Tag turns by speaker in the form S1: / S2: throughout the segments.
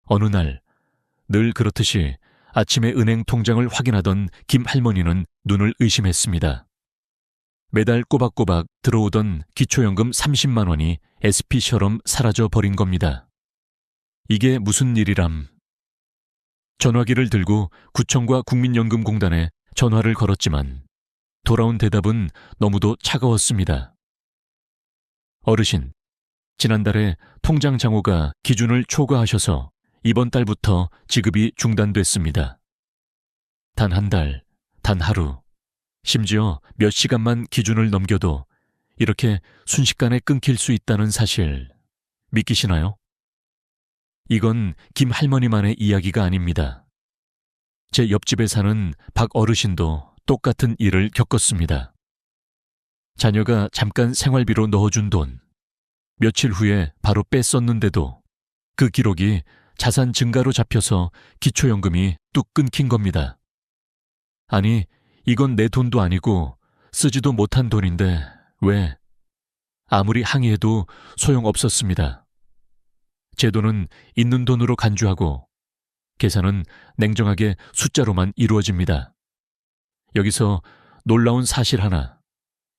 S1: 어느 날 늘 그렇듯이 아침에 은행 통장을 확인하던 김 할머니는 눈을 의심했습니다. 매달 꼬박꼬박 들어오던 기초연금 30만 원이 SP처럼 사라져 버린 겁니다. 이게 무슨 일이람? 전화기를 들고 구청과 국민연금공단에 전화를 걸었지만 돌아온 대답은 너무도 차가웠습니다. 어르신, 지난달에 통장 장호가 기준을 초과하셔서 이번 달부터 지급이 중단됐습니다. 단 한 달, 단 하루, 심지어 몇 시간만 기준을 넘겨도 이렇게 순식간에 끊길 수 있다는 사실 믿기시나요? 이건 김 할머니만의 이야기가 아닙니다. 제 옆집에 사는 박 어르신도 똑같은 일을 겪었습니다. 자녀가 잠깐 생활비로 넣어준 돈, 며칠 후에 바로 뺐었는데도 그 기록이 자산 증가로 잡혀서 기초연금이 뚝 끊긴 겁니다. 아니, 이건 내 돈도 아니고 쓰지도 못한 돈인데 왜? 아무리 항의해도 소용없었습니다. 제 돈은 있는 돈으로 간주하고 계산은 냉정하게 숫자로만 이루어집니다. 여기서 놀라운 사실 하나.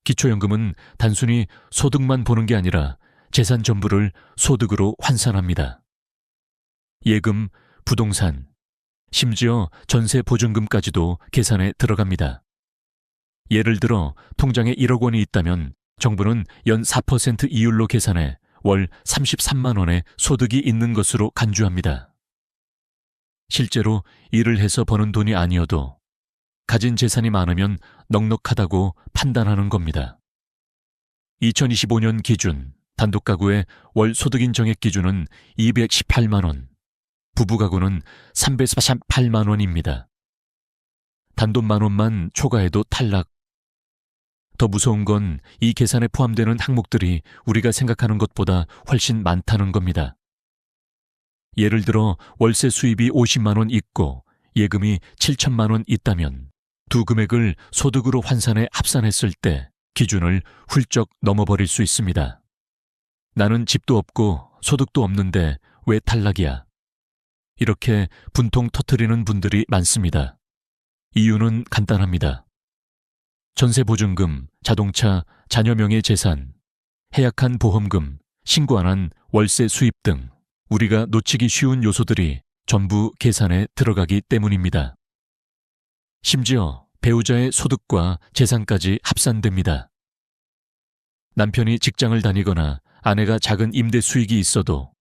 S1: 기초연금은 단순히 소득만 보는 게 아니라 재산 전부를 소득으로 환산합니다. 예금, 부동산, 심지어 전세 보증금까지도 계산에 들어갑니다. 예를 들어 통장에 1억 원이 있다면 정부는 연 4% 이율로 계산해 월 33만 원의 소득이 있는 것으로 간주합니다. 실제로 일을 해서 버는 돈이 아니어도 가진 재산이 많으면 넉넉하다고 판단하는 겁니다. 2025년 기준 단독 가구의 월 소득인 정액 기준은 218만 원, 부부 가구는 348만 원입니다. 단돈 만 원만 초과해도 탈락. 더 무서운 건 이 계산에 포함되는 항목들이 우리가 생각하는 것보다 훨씬 많다는 겁니다. 예를 들어 월세 수입이 50만 원 있고 예금이 7천만 원 있다면 두 금액을 소득으로 환산해 합산했을 때 기준을 훌쩍 넘어버릴 수 있습니다. 나는 집도 없고 소득도 없는데 왜 탈락이야? 이렇게 분통 터뜨리는 분들이 많습니다. 이유는 간단합니다. 전세보증금, 자동차, 자녀 명의 재산, 해약한 보험금, 신고 안 한 월세 수입 등 우리가 놓치기 쉬운 요소들이 전부 계산에 들어가기 때문입니다. 심지어 배우자의 소득과 재산까지 합산됩니다. 남편이 직장을 다니거나 아내가 작은 임대 수익이 있어도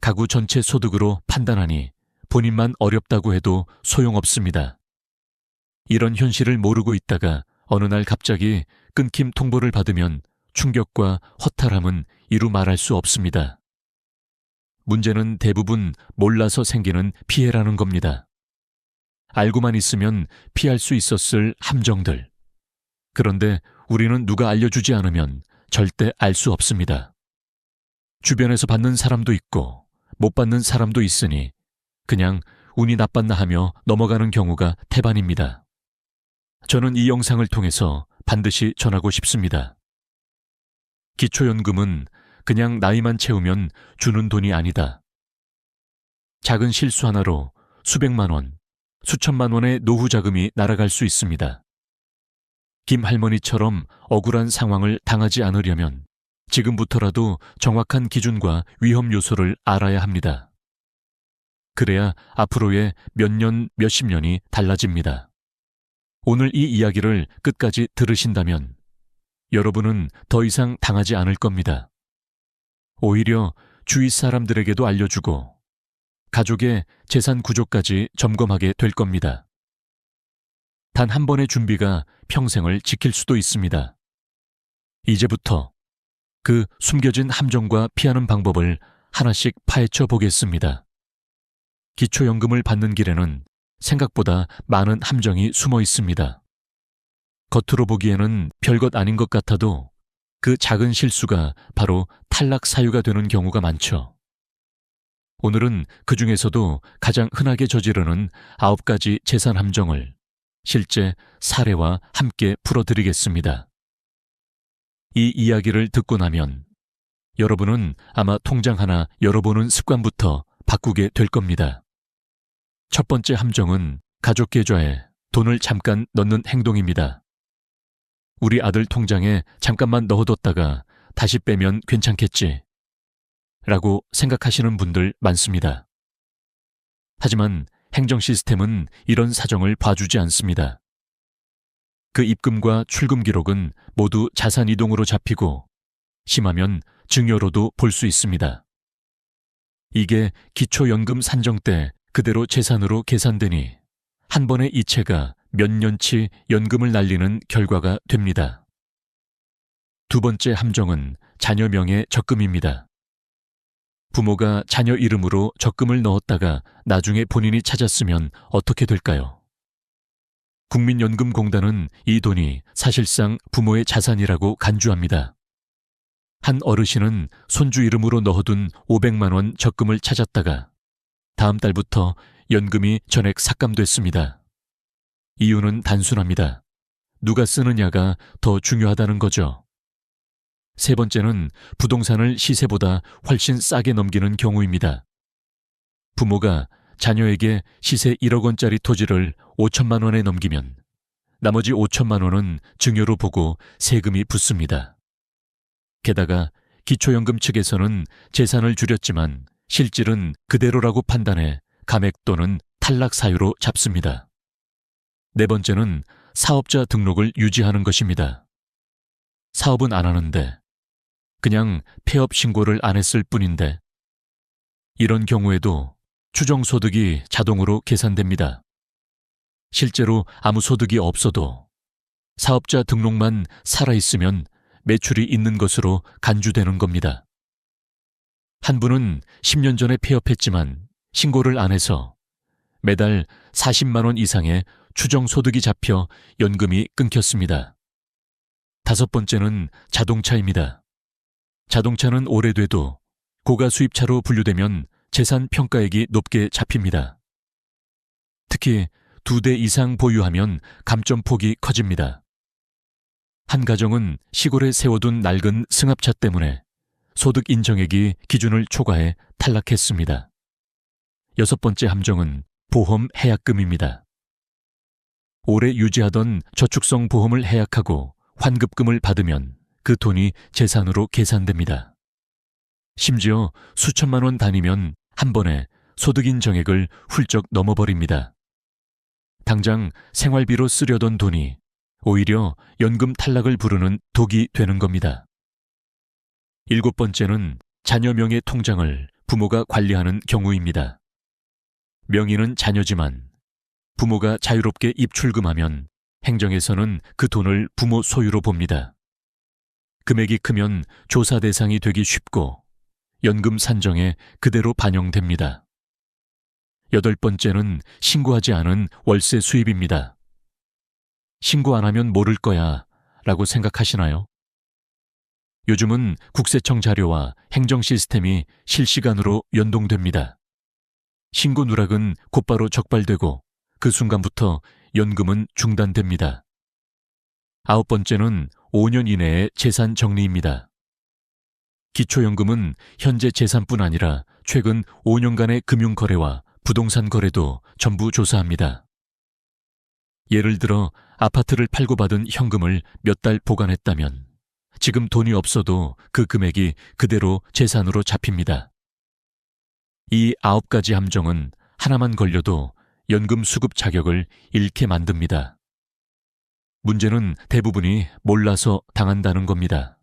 S1: 가구 전체 소득으로 판단하니 본인만 어렵다고 해도 소용없습니다. 이런 현실을 모르고 있다가 어느 날 갑자기 끊김 통보를 받으면 충격과 허탈함은 이루 말할 수 없습니다. 문제는 대부분 몰라서 생기는 피해라는 겁니다. 알고만 있으면 피할 수 있었을 함정들. 그런데 우리는 누가 알려주지 않으면 절대 알 수 없습니다. 주변에서 받는 사람도 있고 못 받는 사람도 있으니 그냥 운이 나빴나 하며 넘어가는 경우가 태반입니다. 저는 이 영상을 통해서 반드시 전하고 싶습니다. 기초연금은 그냥 나이만 채우면 주는 돈이 아니다. 작은 실수 하나로 수백만 원, 수천만 원의 노후 자금이 날아갈 수 있습니다. 김 할머니처럼 억울한 상황을 당하지 않으려면 지금부터라도 정확한 기준과 위험 요소를 알아야 합니다. 그래야 앞으로의 몇 년, 몇십 년이 달라집니다. 오늘 이 이야기를 끝까지 들으신다면 여러분은 더 이상 당하지 않을 겁니다. 오히려 주위 사람들에게도 알려주고 가족의 재산 구조까지 점검하게 될 겁니다. 단 한 번의 준비가 평생을 지킬 수도 있습니다. 이제부터 그 숨겨진 함정과 피하는 방법을 하나씩 파헤쳐 보겠습니다. 기초연금을 받는 길에는 생각보다 많은 함정이 숨어 있습니다. 겉으로 보기에는 별것 아닌 것 같아도 그 작은 실수가 바로 탈락 사유가 되는 경우가 많죠. 오늘은 그 중에서도 가장 흔하게 저지르는 9가지 재산 함정을 실제 사례와 함께 풀어드리겠습니다. 이 이야기를 듣고 나면 여러분은 아마 통장 하나 열어보는 습관부터 바꾸게 될 겁니다. 첫 번째 함정은 가족 계좌에 돈을 잠깐 넣는 행동입니다. 우리 아들 통장에 잠깐만 넣어뒀다가 다시 빼면 괜찮겠지 라고 생각하시는 분들 많습니다. 하지만 행정 시스템은 이런 사정을 봐주지 않습니다. 그 입금과 출금 기록은 모두 자산 이동으로 잡히고 심하면 증여로도 볼 수 있습니다. 이게 기초연금 산정 때 그대로 재산으로 계산되니 한 번의 이체가 몇 년치 연금을 날리는 결과가 됩니다. 두 번째 함정은 자녀 명의 적금입니다. 부모가 자녀 이름으로 적금을 넣었다가 나중에 본인이 찾았으면 어떻게 될까요? 국민연금공단은 이 돈이 사실상 부모의 자산이라고 간주합니다. 한 어르신은 손주 이름으로 넣어둔 500만 원 적금을 찾았다가 다음 달부터 연금이 전액 삭감됐습니다. 이유는 단순합니다. 누가 쓰느냐가 더 중요하다는 거죠. 세 번째는 부동산을 시세보다 훨씬 싸게 넘기는 경우입니다. 부모가 자녀에게 시세 1억 원짜리 토지를 5천만 원에 넘기면 나머지 5천만 원은 증여로 보고 세금이 붙습니다. 게다가 기초연금 측에서는 재산을 줄였지만 실질은 그대로라고 판단해 감액 또는 탈락 사유로 잡습니다. 네 번째는 사업자 등록을 유지하는 것입니다. 사업은 안 하는데 그냥 폐업 신고를 안 했을 뿐인데 이런 경우에도 추정소득이 자동으로 계산됩니다. 실제로 아무 소득이 없어도 사업자 등록만 살아있으면 매출이 있는 것으로 간주되는 겁니다. 한 분은 10년 전에 폐업했지만 신고를 안 해서 매달 40만 원 이상의 추정소득이 잡혀 연금이 끊겼습니다. 다섯 번째는 자동차입니다. 자동차는 오래돼도 고가수입차로 분류되면 재산 평가액이 높게 잡힙니다. 특히 2대 이상 보유하면 감점폭이 커집니다. 한 가정은 시골에 세워둔 낡은 승합차 때문에 소득 인정액이 기준을 초과해 탈락했습니다. 여섯 번째 함정은 보험 해약금입니다. 오래 유지하던 저축성 보험을 해약하고 환급금을 받으면 그 돈이 재산으로 계산됩니다. 심지어 수천만 원 단위면 한 번에 소득 인정액을 훌쩍 넘어버립니다. 당장 생활비로 쓰려던 돈이 오히려 연금 탈락을 부르는 독이 되는 겁니다. 일곱 번째는 자녀 명의 통장을 부모가 관리하는 경우입니다. 명의는 자녀지만 부모가 자유롭게 입출금하면 행정에서는 그 돈을 부모 소유로 봅니다. 금액이 크면 조사 대상이 되기 쉽고 연금 산정에 그대로 반영됩니다. 여덟 번째는 신고하지 않은 월세 수입입니다. 신고 안 하면 모를 거야 라고 생각하시나요? 요즘은 국세청 자료와 행정 시스템이 실시간으로 연동됩니다. 신고 누락은 곧바로 적발되고 그 순간부터 연금은 중단됩니다. 아홉 번째는 5년 이내의 재산 정리입니다. 기초연금은 현재 재산뿐 아니라 최근 5년간의 금융거래와 부동산 거래도 전부 조사합니다. 예를 들어 아파트를 팔고 받은 현금을 몇 달 보관했다면 지금 돈이 없어도 그 금액이 그대로 재산으로 잡힙니다. 이 9가지 함정은 하나만 걸려도 연금 수급 자격을 잃게 만듭니다. 문제는 대부분이 몰라서 당한다는 겁니다.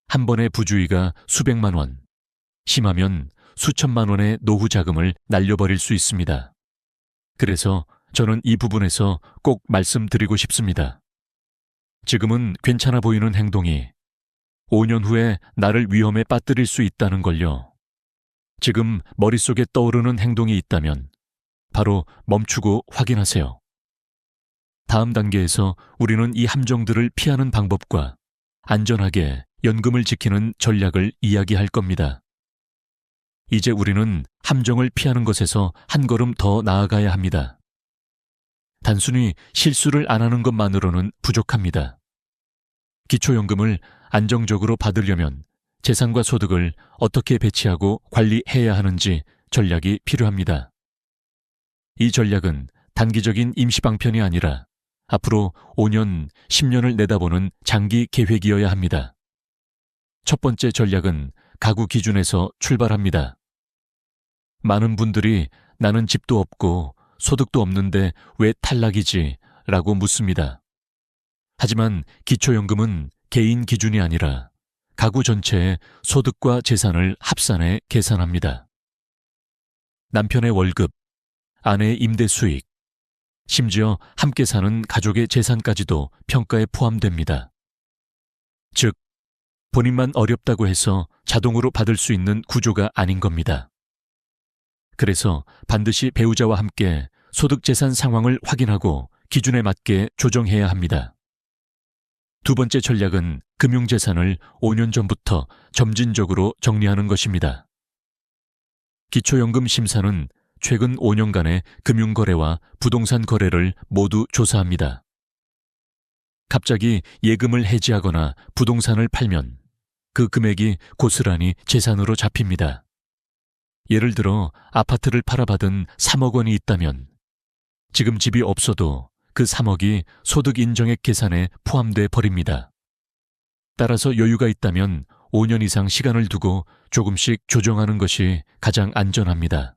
S1: 한 번의 부주의가 수백만 원, 심하면 수천만 원의 노후 자금을 날려버릴 수 있습니다. 그래서 저는 이 부분에서 꼭 말씀드리고 싶습니다. 지금은 괜찮아 보이는 행동이 5년 후에 나를 위험에 빠뜨릴 수 있다는 걸요. 지금 머릿속에 떠오르는 행동이 있다면 바로 멈추고 확인하세요. 다음 단계에서 우리는 이 함정들을 피하는 방법과 안전하게 연금을 지키는 전략을 이야기할 겁니다. 이제 우리는 함정을 피하는 것에서 한 걸음 더 나아가야 합니다. 단순히 실수를 안 하는 것만으로는 부족합니다. 기초연금을 안정적으로 받으려면 재산과 소득을 어떻게 배치하고 관리해야 하는지 전략이 필요합니다. 이 전략은 단기적인 임시방편이 아니라 앞으로 5년, 10년을 내다보는 장기 계획이어야 합니다. 첫 번째 전략은 가구 기준에서 출발합니다. 많은 분들이 나는 집도 없고 소득도 없는데 왜 탈락이지? 라고 묻습니다. 하지만 기초연금은 개인 기준이 아니라 가구 전체의 소득과 재산을 합산해 계산합니다. 남편의 월급, 아내의 임대 수익, 심지어 함께 사는 가족의 재산까지도 평가에 포함됩니다. 즉, 본인만 어렵다고 해서 자동으로 받을 수 있는 구조가 아닌 겁니다. 그래서 반드시 배우자와 함께 소득 재산 상황을 확인하고 기준에 맞게 조정해야 합니다. 두 번째 전략은 금융재산을 5년 전부터 점진적으로 정리하는 것입니다. 기초연금 심사는 최근 5년간의 금융거래와 부동산 거래를 모두 조사합니다. 갑자기 예금을 해지하거나 부동산을 팔면 그 금액이 고스란히 재산으로 잡힙니다. 예를 들어 아파트를 팔아받은 3억 원이 있다면 지금 집이 없어도 그 3억이 소득 인정액 계산에 포함돼 버립니다. 따라서 여유가 있다면 5년 이상 시간을 두고 조금씩 조정하는 것이 가장 안전합니다.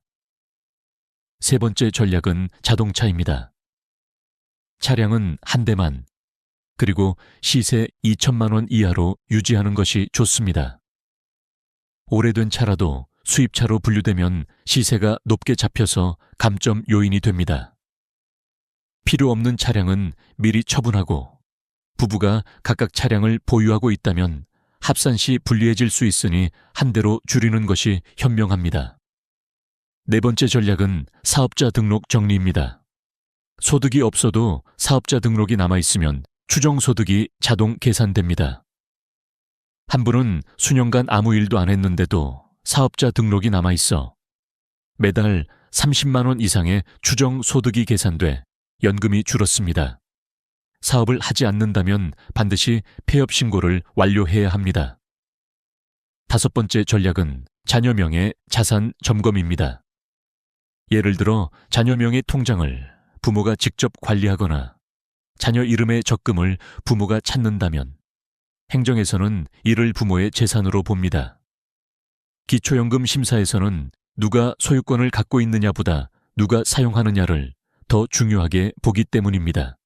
S1: 세 번째 전략은 자동차입니다. 차량은 한 대만, 그리고 시세 2천만 원 이하로 유지하는 것이 좋습니다. 오래된 차라도 수입차로 분류되면 시세가 높게 잡혀서 감점 요인이 됩니다. 필요 없는 차량은 미리 처분하고 부부가 각각 차량을 보유하고 있다면 합산 시 불리해질 수 있으니 한 대로 줄이는 것이 현명합니다. 네 번째 전략은 사업자 등록 정리입니다. 소득이 없어도 사업자 등록이 남아있으면 추정소득이 자동 계산됩니다. 한 분은 수년간 아무 일도 안 했는데도 사업자 등록이 남아있어 매달 30만 원 이상의 추정소득이 계산돼 연금이 줄었습니다. 사업을 하지 않는다면 반드시 폐업 신고를 완료해야 합니다. 다섯 번째 전략은 자녀명의 자산 점검입니다. 예를 들어 자녀명의 통장을 부모가 직접 관리하거나 자녀 이름의 적금을 부모가 찾는다면 행정에서는 이를 부모의 재산으로 봅니다. 기초연금 심사에서는 누가 소유권을 갖고 있느냐보다 누가 사용하느냐를 더 중요하게 보기 때문입니다.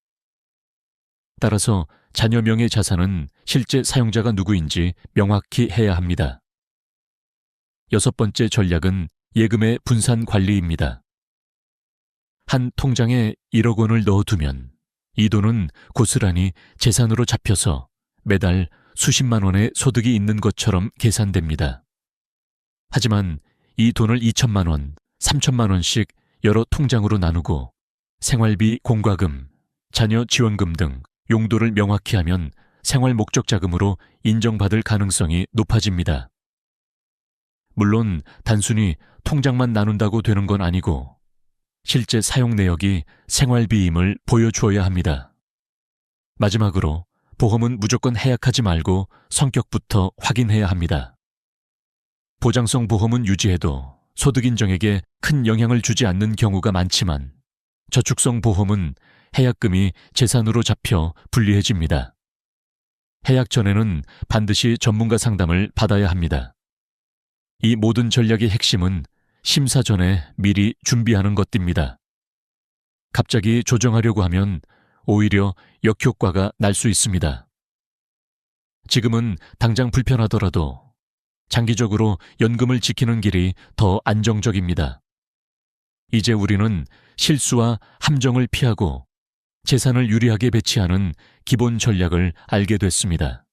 S1: 따라서 자녀명의 자산은 실제 사용자가 누구인지 명확히 해야 합니다. 여섯 번째 전략은 예금의 분산 관리입니다. 한 통장에 1억 원을 넣어두면 이 돈은 고스란히 재산으로 잡혀서 매달 수십만 원의 소득이 있는 것처럼 계산됩니다. 하지만 이 돈을 2천만 원, 3천만 원씩 여러 통장으로 나누고 생활비 공과금, 자녀 지원금 등 용도를 명확히 하면 생활 목적 자금으로 인정받을 가능성이 높아집니다. 물론 단순히 통장만 나눈다고 되는 건 아니고 실제 사용 내역이 생활비임을 보여주어야 합니다. 마지막으로 보험은 무조건 해약하지 말고 성격부터 확인해야 합니다. 보장성 보험은 유지해도 소득 인정에게 큰 영향을 주지 않는 경우가 많지만 저축성 보험은 해약금이 재산으로 잡혀 불리해집니다. 해약 전에는 반드시 전문가 상담을 받아야 합니다. 이 모든 전략의 핵심은 심사 전에 미리 준비하는 것입니다. 갑자기 조정하려고 하면 오히려 역효과가 날 수 있습니다. 지금은 당장 불편하더라도 장기적으로 연금을 지키는 길이 더 안정적입니다. 이제 우리는 실수와 함정을 피하고 재산을 유리하게 배치하는 기본 전략을 알게 됐습니다.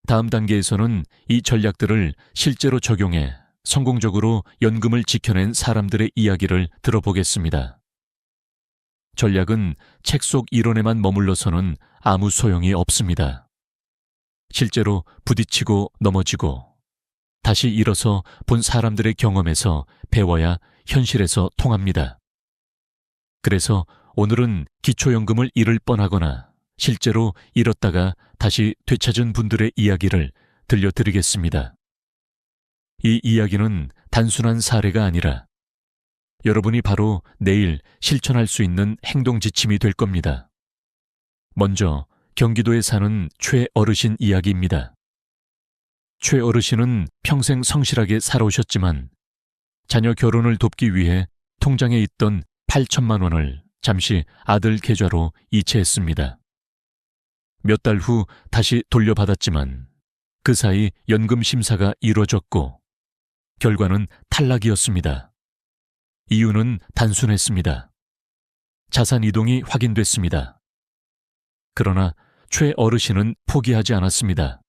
S1: 다음 단계에서는 이 전략들을 실제로 적용해 성공적으로 연금을 지켜낸 사람들의 이야기를 들어보겠습니다. 전략은 책 속 이론에만 머물러서는 아무 소용이 없습니다. 실제로 부딪히고 넘어지고 다시 일어서 본 사람들의 경험에서 배워야 현실에서 통합니다. 그래서 오늘은 기초연금을 잃을 뻔하거나 실제로 잃었다가 다시 되찾은 분들의 이야기를 들려드리겠습니다. 이 이야기는 단순한 사례가 아니라 여러분이 바로 내일 실천할 수 있는 행동 지침이 될 겁니다. 먼저 경기도에 사는 최 어르신 이야기입니다. 최 어르신은 평생 성실하게 살아오셨지만 자녀 결혼을 돕기 위해 통장에 있던 8천만 원을 잠시 아들 계좌로 이체했습니다. 몇 달 후 다시 돌려받았지만 그 사이 연금 심사가 이루어졌고 결과는 탈락이었습니다. 이유는 단순했습니다. 자산 이동이 확인됐습니다. 그러나 최 어르신은 포기하지 않았습니다.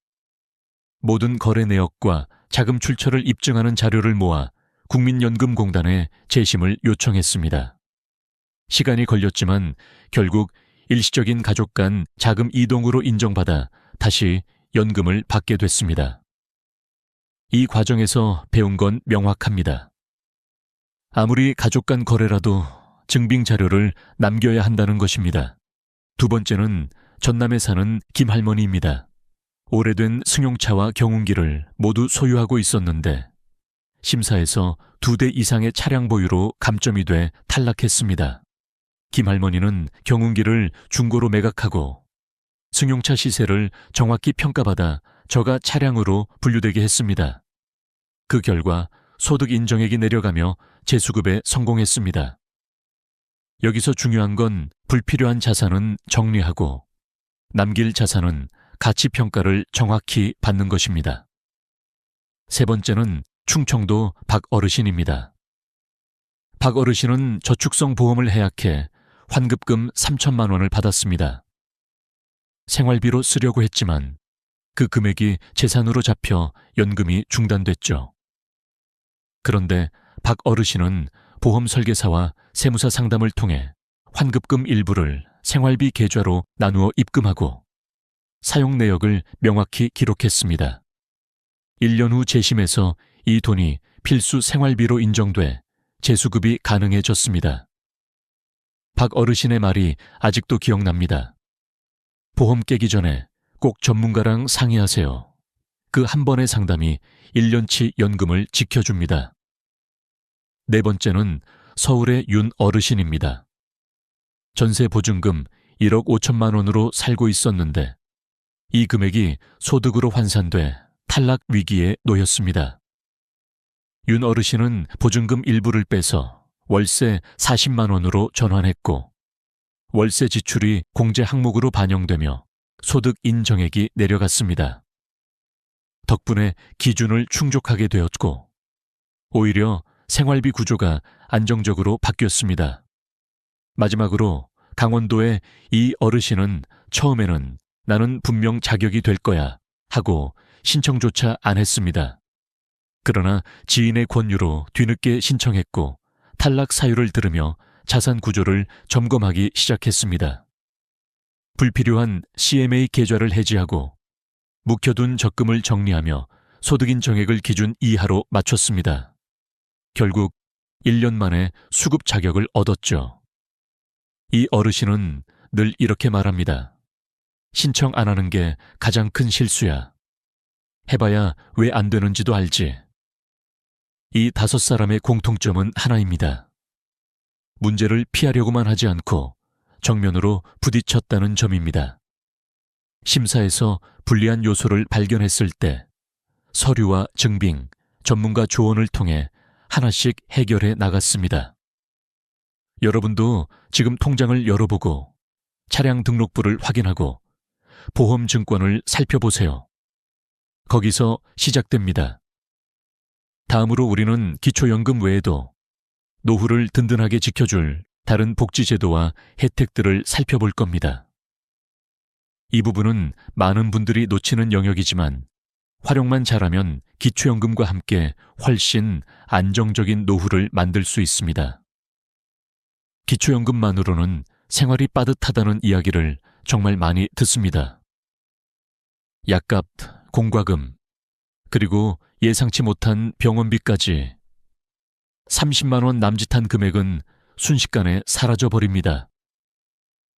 S1: 모든 거래 내역과 자금 출처를 입증하는 자료를 모아 국민연금공단에 재심을 요청했습니다. 시간이 걸렸지만 결국 일시적인 가족 간 자금 이동으로 인정받아 다시 연금을 받게 됐습니다. 이 과정에서 배운 건 명확합니다. 아무리 가족 간 거래라도 증빙 자료를 남겨야 한다는 것입니다. 두 번째는 전남에 사는 김할머니입니다. 오래된 승용차와 경운기를 모두 소유하고 있었는데 심사에서 2대 이상의 차량 보유로 감점이 돼 탈락했습니다. 김할머니는 경운기를 중고로 매각하고 승용차 시세를 정확히 평가받아 저가 차량으로 분류되게 했습니다. 그 결과 소득 인정액이 내려가며 재수급에 성공했습니다. 여기서 중요한 건 불필요한 자산은 정리하고 남길 자산은 가치 평가를 정확히 받는 것입니다. 세 번째는 충청도 박 어르신입니다. 박 어르신은 저축성 보험을 해약해 환급금 3천만 원을 받았습니다. 생활비로 쓰려고 했지만 그 금액이 재산으로 잡혀 연금이 중단됐죠. 그런데 박 어르신은 보험 설계사와 세무사 상담을 통해 환급금 일부를 생활비 계좌로 나누어 입금하고 사용 내역을 명확히 기록했습니다. 1년 후 재심에서 이 돈이 필수 생활비로 인정돼 재수급이 가능해졌습니다. 박 어르신의 말이 아직도 기억납니다. 보험 깨기 전에 꼭 전문가랑 상의하세요. 그 한 번의 상담이 1년치 연금을 지켜줍니다. 네 번째는 서울의 윤 어르신입니다. 전세 보증금 1억 5천만 원으로 살고 있었는데 이 금액이 소득으로 환산돼 탈락 위기에 놓였습니다. 윤 어르신은 보증금 일부를 빼서 월세 40만 원으로 전환했고 월세 지출이 공제 항목으로 반영되며 소득 인정액이 내려갔습니다. 덕분에 기준을 충족하게 되었고 오히려 생활비 구조가 안정적으로 바뀌었습니다. 마지막으로 강원도의 이 어르신은 처음에는 나는 분명 자격이 될 거야 하고 신청조차 안 했습니다. 그러나 지인의 권유로 뒤늦게 신청했고 탈락 사유를 들으며 자산 구조를 점검하기 시작했습니다. 불필요한 CMA 계좌를 해지하고 묵혀둔 적금을 정리하며 소득인정액을 기준 이하로 맞췄습니다. 결국 1년 만에 수급 자격을 얻었죠. 이 어르신은 늘 이렇게 말합니다. 신청 안 하는 게 가장 큰 실수야. 해봐야 왜 안 되는지도 알지. 이 5사람의 공통점은 하나입니다. 문제를 피하려고만 하지 않고 정면으로 부딪혔다는 점입니다. 심사에서 불리한 요소를 발견했을 때 서류와 증빙, 전문가 조언을 통해 하나씩 해결해 나갔습니다. 여러분도 지금 통장을 열어보고 차량 등록부를 확인하고 보험 증권을 살펴보세요. 거기서 시작됩니다. 다음으로 우리는 기초연금 외에도 노후를 든든하게 지켜줄 다른 복지제도와 혜택들을 살펴볼 겁니다. 이 부분은 많은 분들이 놓치는 영역이지만 활용만 잘하면 기초연금과 함께 훨씬 안정적인 노후를 만들 수 있습니다. 기초연금만으로는 생활이 빠듯하다는 이야기를 정말 많이 듣습니다. 약값, 공과금, 그리고 예상치 못한 병원비까지 30만 원 남짓한 금액은 순식간에 사라져버립니다.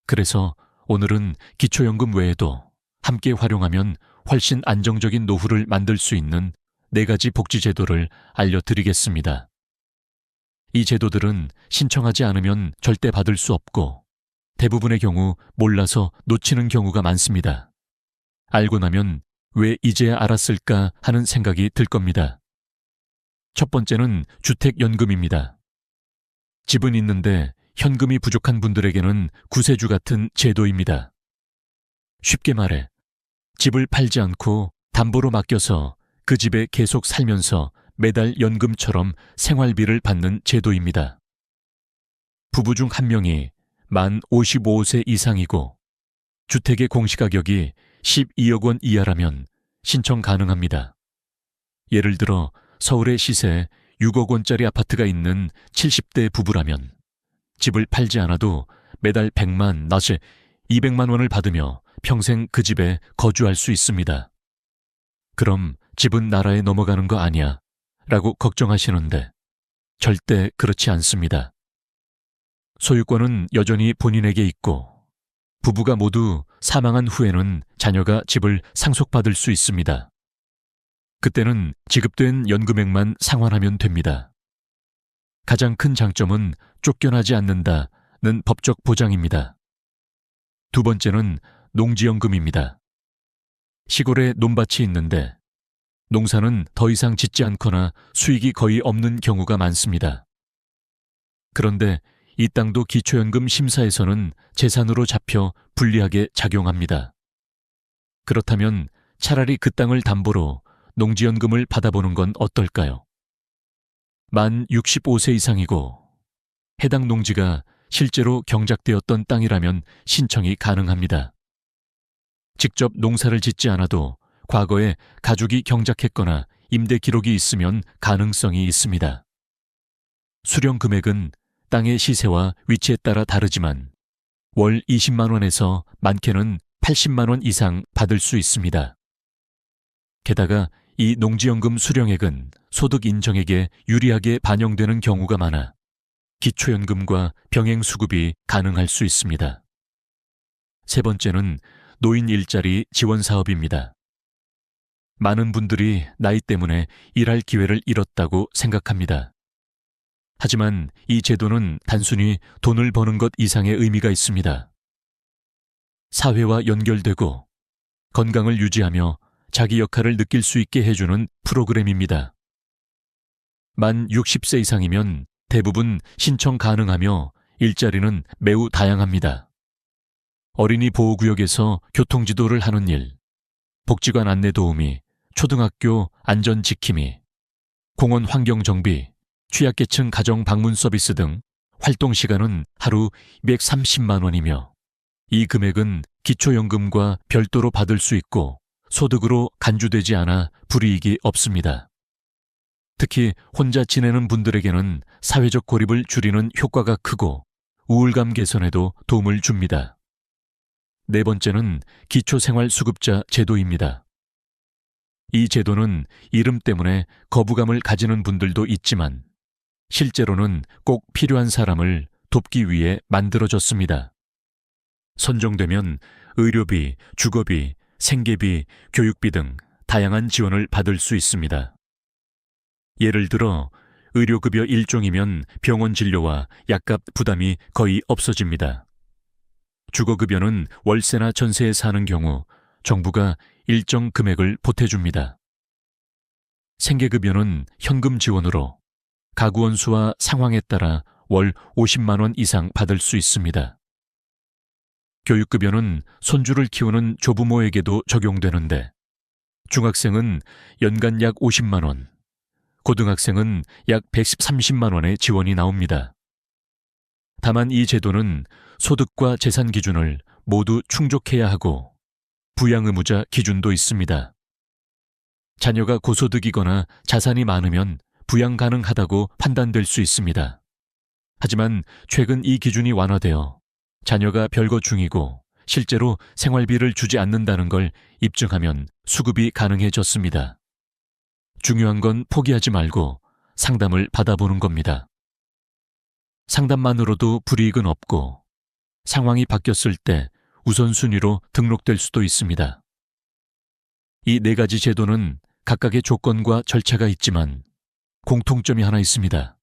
S1: 그래서 오늘은 기초연금 외에도 함께 활용하면 훨씬 안정적인 노후를 만들 수 있는 4가지 복지제도를 알려드리겠습니다. 이 제도들은 신청하지 않으면 절대 받을 수 없고 대부분의 경우 몰라서 놓치는 경우가 많습니다. 알고 나면 왜 이제야 알았을까 하는 생각이 들 겁니다. 첫 번째는 주택연금입니다. 집은 있는데 현금이 부족한 분들에게는 구세주 같은 제도입니다. 쉽게 말해 집을 팔지 않고 담보로 맡겨서 그 집에 계속 살면서 매달 연금처럼 생활비를 받는 제도입니다. 부부 중 한 명이 만 55세 이상이고 주택의 공시가격이 12억 원 이하라면 신청 가능합니다. 예를 들어 서울의 시세 6억 원짜리 아파트가 있는 70대 부부라면 집을 팔지 않아도 매달 100만, 낮에 200만 원을 받으며 평생 그 집에 거주할 수 있습니다. 그럼 집은 나라에 넘어가는 거 아니야? 라고 걱정하시는데 절대 그렇지 않습니다. 소유권은 여전히 본인에게 있고 부부가 모두 사망한 후에는 자녀가 집을 상속받을 수 있습니다. 그때는 지급된 연금액만 상환하면 됩니다. 가장 큰 장점은 쫓겨나지 않는다는 법적 보장입니다. 두 번째는 농지연금입니다. 시골에 논밭이 있는데 농사는 더 이상 짓지 않거나 수익이 거의 없는 경우가 많습니다. 그런데 이 땅도 기초연금 심사에서는 재산으로 잡혀 불리하게 작용합니다. 그렇다면 차라리 그 땅을 담보로 농지연금을 받아보는 건 어떨까요? 만 65세 이상이고 해당 농지가 실제로 경작되었던 땅이라면 신청이 가능합니다. 직접 농사를 짓지 않아도 과거에 가족이 경작했거나 임대 기록이 있으면 가능성이 있습니다. 수령 금액은 땅의 시세와 위치에 따라 다르지만 월 20만 원에서 많게는 80만 원 이상 받을 수 있습니다. 게다가 이 농지연금 수령액은 소득 인정액에 유리하게 반영되는 경우가 많아 기초연금과 병행수급이 가능할 수 있습니다. 세 번째는 노인 일자리 지원 사업입니다. 많은 분들이 나이 때문에 일할 기회를 잃었다고 생각합니다. 하지만 이 제도는 단순히 돈을 버는 것 이상의 의미가 있습니다. 사회와 연결되고 건강을 유지하며 자기 역할을 느낄 수 있게 해주는 프로그램입니다. 만 60세 이상이면 대부분 신청 가능하며 일자리는 매우 다양합니다. 어린이 보호구역에서 교통지도를 하는 일, 복지관 안내 도우미, 초등학교 안전 지킴이, 공원 환경 정비, 취약계층 가정 방문 서비스 등 활동 시간은 하루 230만 원이며 이 금액은 기초연금과 별도로 받을 수 있고 소득으로 간주되지 않아 불이익이 없습니다. 특히 혼자 지내는 분들에게는 사회적 고립을 줄이는 효과가 크고 우울감 개선에도 도움을 줍니다. 네 번째는 기초생활수급자 제도입니다. 이 제도는 이름 때문에 거부감을 가지는 분들도 있지만 실제로는 꼭 필요한 사람을 돕기 위해 만들어졌습니다. 선정되면 의료비, 주거비, 생계비, 교육비 등 다양한 지원을 받을 수 있습니다. 예를 들어 의료급여 1종이면 병원 진료와 약값 부담이 거의 없어집니다. 주거급여는 월세나 전세에 사는 경우 정부가 일정 금액을 보태줍니다. 생계급여는 현금 지원으로 가구 원수와 상황에 따라 월 50만 원 이상 받을 수 있습니다. 교육급여는 손주를 키우는 조부모에게도 적용되는데 중학생은 연간 약 50만 원, 고등학생은 약 130만 원의 지원이 나옵니다. 다만 이 제도는 소득과 재산 기준을 모두 충족해야 하고 부양의무자 기준도 있습니다. 자녀가 고소득이거나 자산이 많으면 부양 가능하다고 판단될 수 있습니다. 하지만 최근 이 기준이 완화되어 자녀가 별거 중이고 실제로 생활비를 주지 않는다는 걸 입증하면 수급이 가능해졌습니다. 중요한 건 포기하지 말고 상담을 받아보는 겁니다. 상담만으로도 불이익은 없고 상황이 바뀌었을 때 우선순위로 등록될 수도 있습니다. 이 4가지 제도는 각각의 조건과 절차가 있지만 공통점이 하나 있습니다.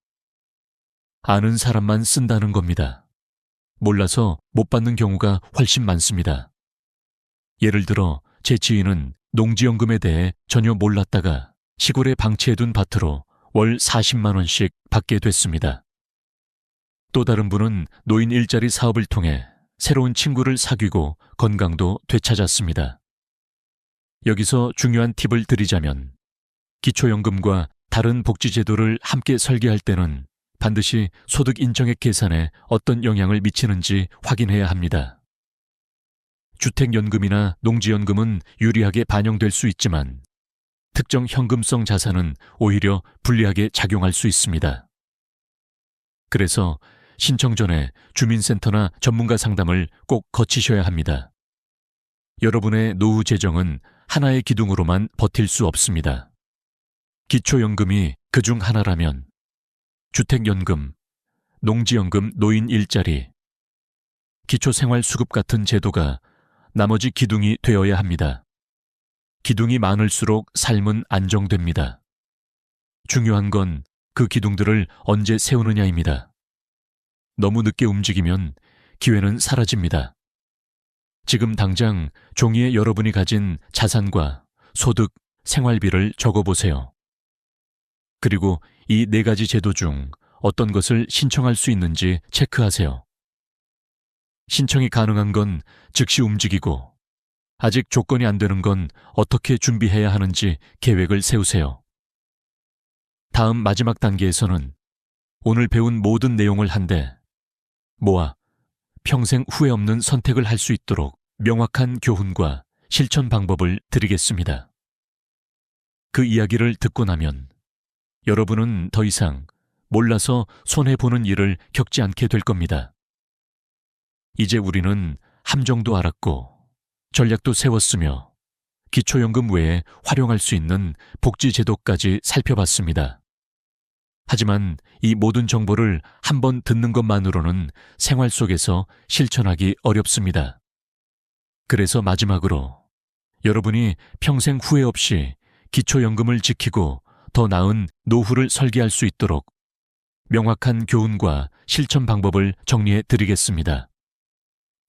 S1: 아는 사람만 쓴다는 겁니다. 몰라서 못 받는 경우가 훨씬 많습니다. 예를 들어 제 지인은 농지연금에 대해 전혀 몰랐다가 시골에 방치해둔 밭으로 월 40만 원씩 받게 됐습니다. 또 다른 분은 노인 일자리 사업을 통해 새로운 친구를 사귀고 건강도 되찾았습니다. 여기서 중요한 팁을 드리자면 기초연금과 다른 복지제도를 함께 설계할 때는 반드시 소득 인정액 계산에 어떤 영향을 미치는지 확인해야 합니다. 주택연금이나 농지연금은 유리하게 반영될 수 있지만 특정 현금성 자산은 오히려 불리하게 작용할 수 있습니다. 그래서 신청 전에 주민센터나 전문가 상담을 꼭 거치셔야 합니다. 여러분의 노후 재정은 하나의 기둥으로만 버틸 수 없습니다. 기초연금이 그중 하나라면 주택연금, 농지연금 노인 일자리, 기초생활수급 같은 제도가 나머지 기둥이 되어야 합니다. 기둥이 많을수록 삶은 안정됩니다. 중요한 건 그 기둥들을 언제 세우느냐입니다. 너무 늦게 움직이면 기회는 사라집니다. 지금 당장 종이에 여러분이 가진 자산과 소득, 생활비를 적어보세요. 그리고 이 4가지 제도 중 어떤 것을 신청할 수 있는지 체크하세요. 신청이 가능한 건 즉시 움직이고 아직 조건이 안 되는 건 어떻게 준비해야 하는지 계획을 세우세요. 다음 마지막 단계에서는 오늘 배운 모든 내용을 한데 모아 평생 후회 없는 선택을 할 수 있도록 명확한 교훈과 실천 방법을 드리겠습니다. 그 이야기를 듣고 나면 여러분은 더 이상 몰라서 손해보는 일을 겪지 않게 될 겁니다. 이제 우리는 함정도 알았고 전략도 세웠으며 기초연금 외에 활용할 수 있는 복지제도까지 살펴봤습니다. 하지만 이 모든 정보를 한 번 듣는 것만으로는 생활 속에서 실천하기 어렵습니다. 그래서 마지막으로 여러분이 평생 후회 없이 기초연금을 지키고 더 나은 노후를 설계할 수 있도록 명확한 교훈과 실천 방법을 정리해 드리겠습니다.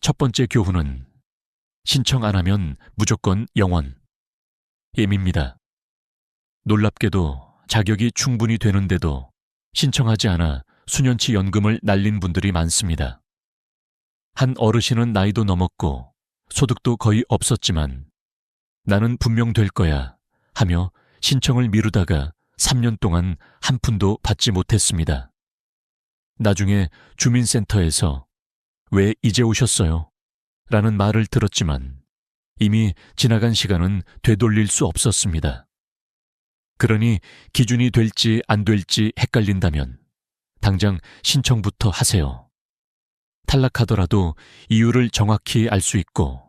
S1: 첫 번째 교훈은 신청 안 하면 무조건 영원. 예입니다. 놀랍게도 자격이 충분히 되는데도 신청하지 않아 수년치 연금을 날린 분들이 많습니다. 한 어르신은 나이도 넘었고 소득도 거의 없었지만 나는 분명 될 거야 하며 신청을 미루다가 3년 동안 한 푼도 받지 못했습니다. 나중에 주민센터에서 왜 이제 오셨어요? 라는 말을 들었지만 이미 지나간 시간은 되돌릴 수 없었습니다. 그러니 기준이 될지 안 될지 헷갈린다면 당장 신청부터 하세요. 탈락하더라도 이유를 정확히 알 수 있고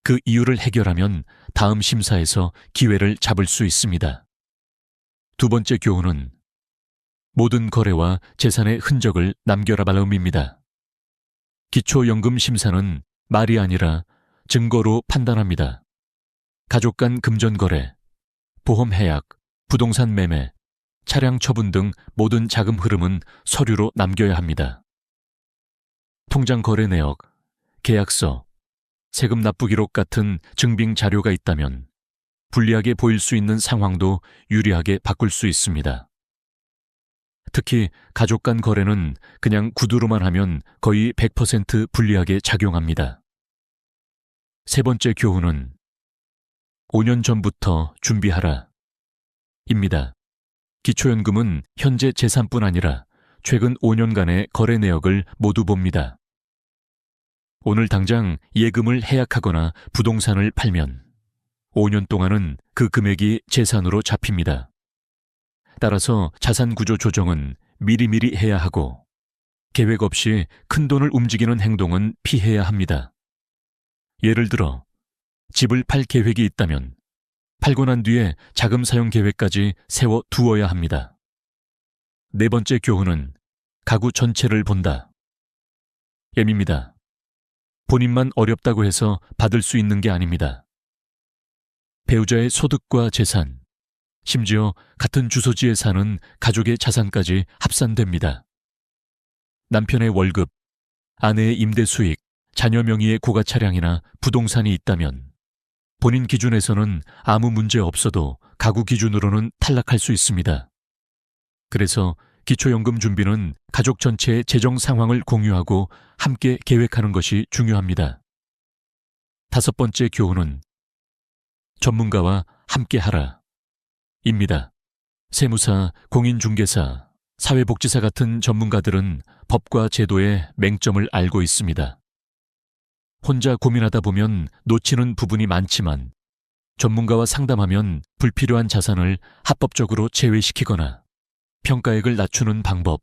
S1: 그 이유를 해결하면 다음 심사에서 기회를 잡을 수 있습니다. 두 번째 교훈은 모든 거래와 재산의 흔적을 남겨라 말음입니다. 기초연금 심사는 말이 아니라 증거로 판단합니다. 가족 간 금전 거래, 보험 해약, 부동산 매매, 차량 처분 등 모든 자금 흐름은 서류로 남겨야 합니다. 통장 거래 내역, 계약서, 세금 납부 기록 같은 증빙 자료가 있다면 불리하게 보일 수 있는 상황도 유리하게 바꿀 수 있습니다. 특히 가족 간 거래는 그냥 구두로만 하면 거의 100% 불리하게 작용합니다. 세 번째 교훈은 5년 전부터 준비하라 입니다. 기초연금은 현재 재산뿐 아니라 최근 5년간의 거래 내역을 모두 봅니다. 오늘 당장 예금을 해약하거나 부동산을 팔면 5년 동안은 그 금액이 재산으로 잡힙니다. 따라서 자산 구조 조정은 미리미리 해야 하고 계획 없이 큰 돈을 움직이는 행동은 피해야 합니다. 예를 들어 집을 팔 계획이 있다면 팔고 난 뒤에 자금 사용 계획까지 세워 두어야 합니다. 네 번째 교훈은 가구 전체를 본다. 예입니다. 본인만 어렵다고 해서 받을 수 있는 게 아닙니다. 배우자의 소득과 재산, 심지어 같은 주소지에 사는 가족의 자산까지 합산됩니다. 남편의 월급, 아내의 임대 수익, 자녀 명의의 고가 차량이나 부동산이 있다면 본인 기준에서는 아무 문제 없어도 가구 기준으로는 탈락할 수 있습니다. 그래서 기초연금 준비는 가족 전체의 재정 상황을 공유하고 함께 계획하는 것이 중요합니다. 5번째 교훈은 전문가와 함께하라 입니다. 세무사, 공인중개사, 사회복지사 같은 전문가들은 법과 제도의 맹점을 알고 있습니다. 혼자 고민하다 보면 놓치는 부분이 많지만 전문가와 상담하면 불필요한 자산을 합법적으로 제외시키거나 평가액을 낮추는 방법,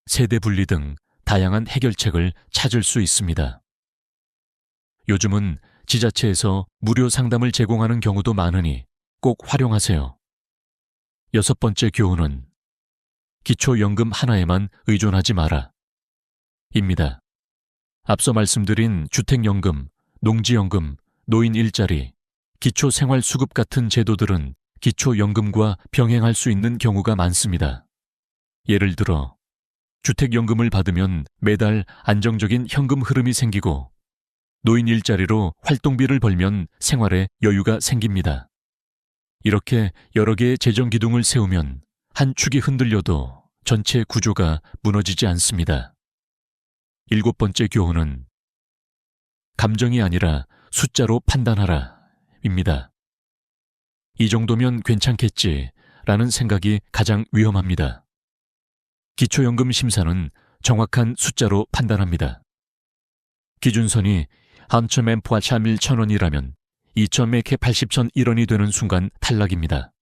S1: 세대 분리 등 다양한 해결책을 찾을 수 있습니다. 요즘은 지자체에서 무료 상담을 제공하는 경우도 많으니 꼭 활용하세요. 6번째 교훈은 기초연금 하나에만 의존하지 마라 입니다. 앞서 말씀드린 주택연금, 농지연금, 노인 일자리, 기초생활수급 같은 제도들은 기초연금과 병행할 수 있는 경우가 많습니다. 예를 들어 주택연금을 받으면 매달 안정적인 현금 흐름이 생기고 노인 일자리로 활동비를 벌면 생활에 여유가 생깁니다. 이렇게 여러 개의 재정 기둥을 세우면 한 축이 흔들려도 전체 구조가 무너지지 않습니다. 7번째 교훈은 감정이 아니라 숫자로 판단하라 입니다. 이 정도면 괜찮겠지 라는 생각이 가장 위험합니다. 기초연금 심사는 정확한 숫자로 판단합니다. 기준선이 한천맨 포아참일 1,000원이라면 2,000매케 80천 1원이 되는 순간 탈락입니다.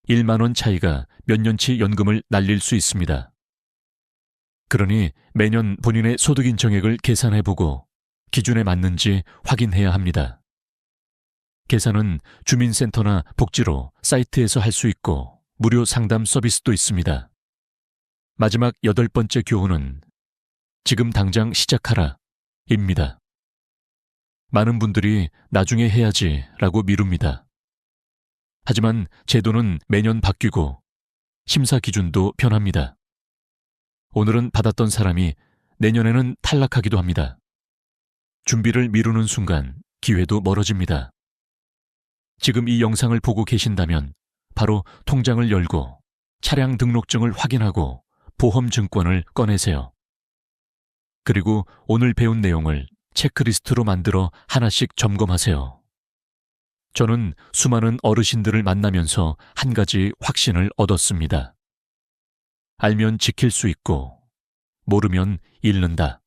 S1: 1만 원 차이가 몇 년치 연금을 날릴 수 있습니다. 그러니 매년 본인의 소득 인정액을 계산해보고 기준에 맞는지 확인해야 합니다. 계산은 주민센터나 복지로 사이트에서 할 수 있고 무료 상담 서비스도 있습니다. 마지막 8번째 교훈은 지금 당장 시작하라 입니다. 많은 분들이 나중에 해야지 라고 미룹니다. 하지만 제도는 매년 바뀌고 심사 기준도 변합니다. 오늘은 받았던 사람이 내년에는 탈락하기도 합니다. 준비를 미루는 순간 기회도 멀어집니다. 지금 이 영상을 보고 계신다면 바로 통장을 열고 차량 등록증을 확인하고 보험증권을 꺼내세요. 그리고 오늘 배운 내용을 체크리스트로 만들어 하나씩 점검하세요. 저는 수많은 어르신들을 만나면서 한 가지 확신을 얻었습니다. 알면 지킬 수 있고 모르면 잃는다.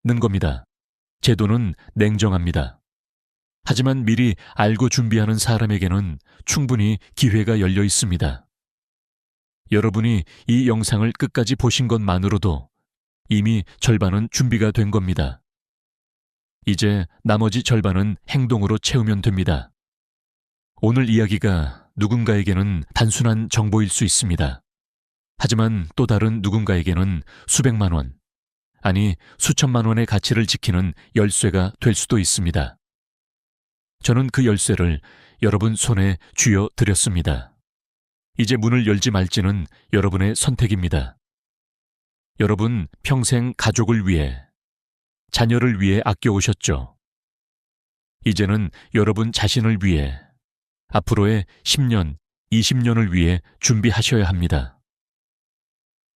S1: 는 겁니다. 제도는 냉정합니다. 하지만 미리 알고 준비하는 사람에게는 충분히 기회가 열려 있습니다. 여러분이 이 영상을 끝까지 보신 것만으로도 이미 절반은 준비가 된 겁니다. 이제 나머지 절반은 행동으로 채우면 됩니다. 오늘 이야기가 누군가에게는 단순한 정보일 수 있습니다. 하지만 또 다른 누군가에게는 수백만 원, 아니 수천만 원의 가치를 지키는 열쇠가 될 수도 있습니다. 저는 그 열쇠를 여러분 손에 쥐어 드렸습니다. 이제 문을 열지 말지는 여러분의 선택입니다. 여러분 평생 가족을 위해, 자녀를 위해 아껴오셨죠. 이제는 여러분 자신을 위해, 앞으로의 10년, 20년을 위해 준비하셔야 합니다.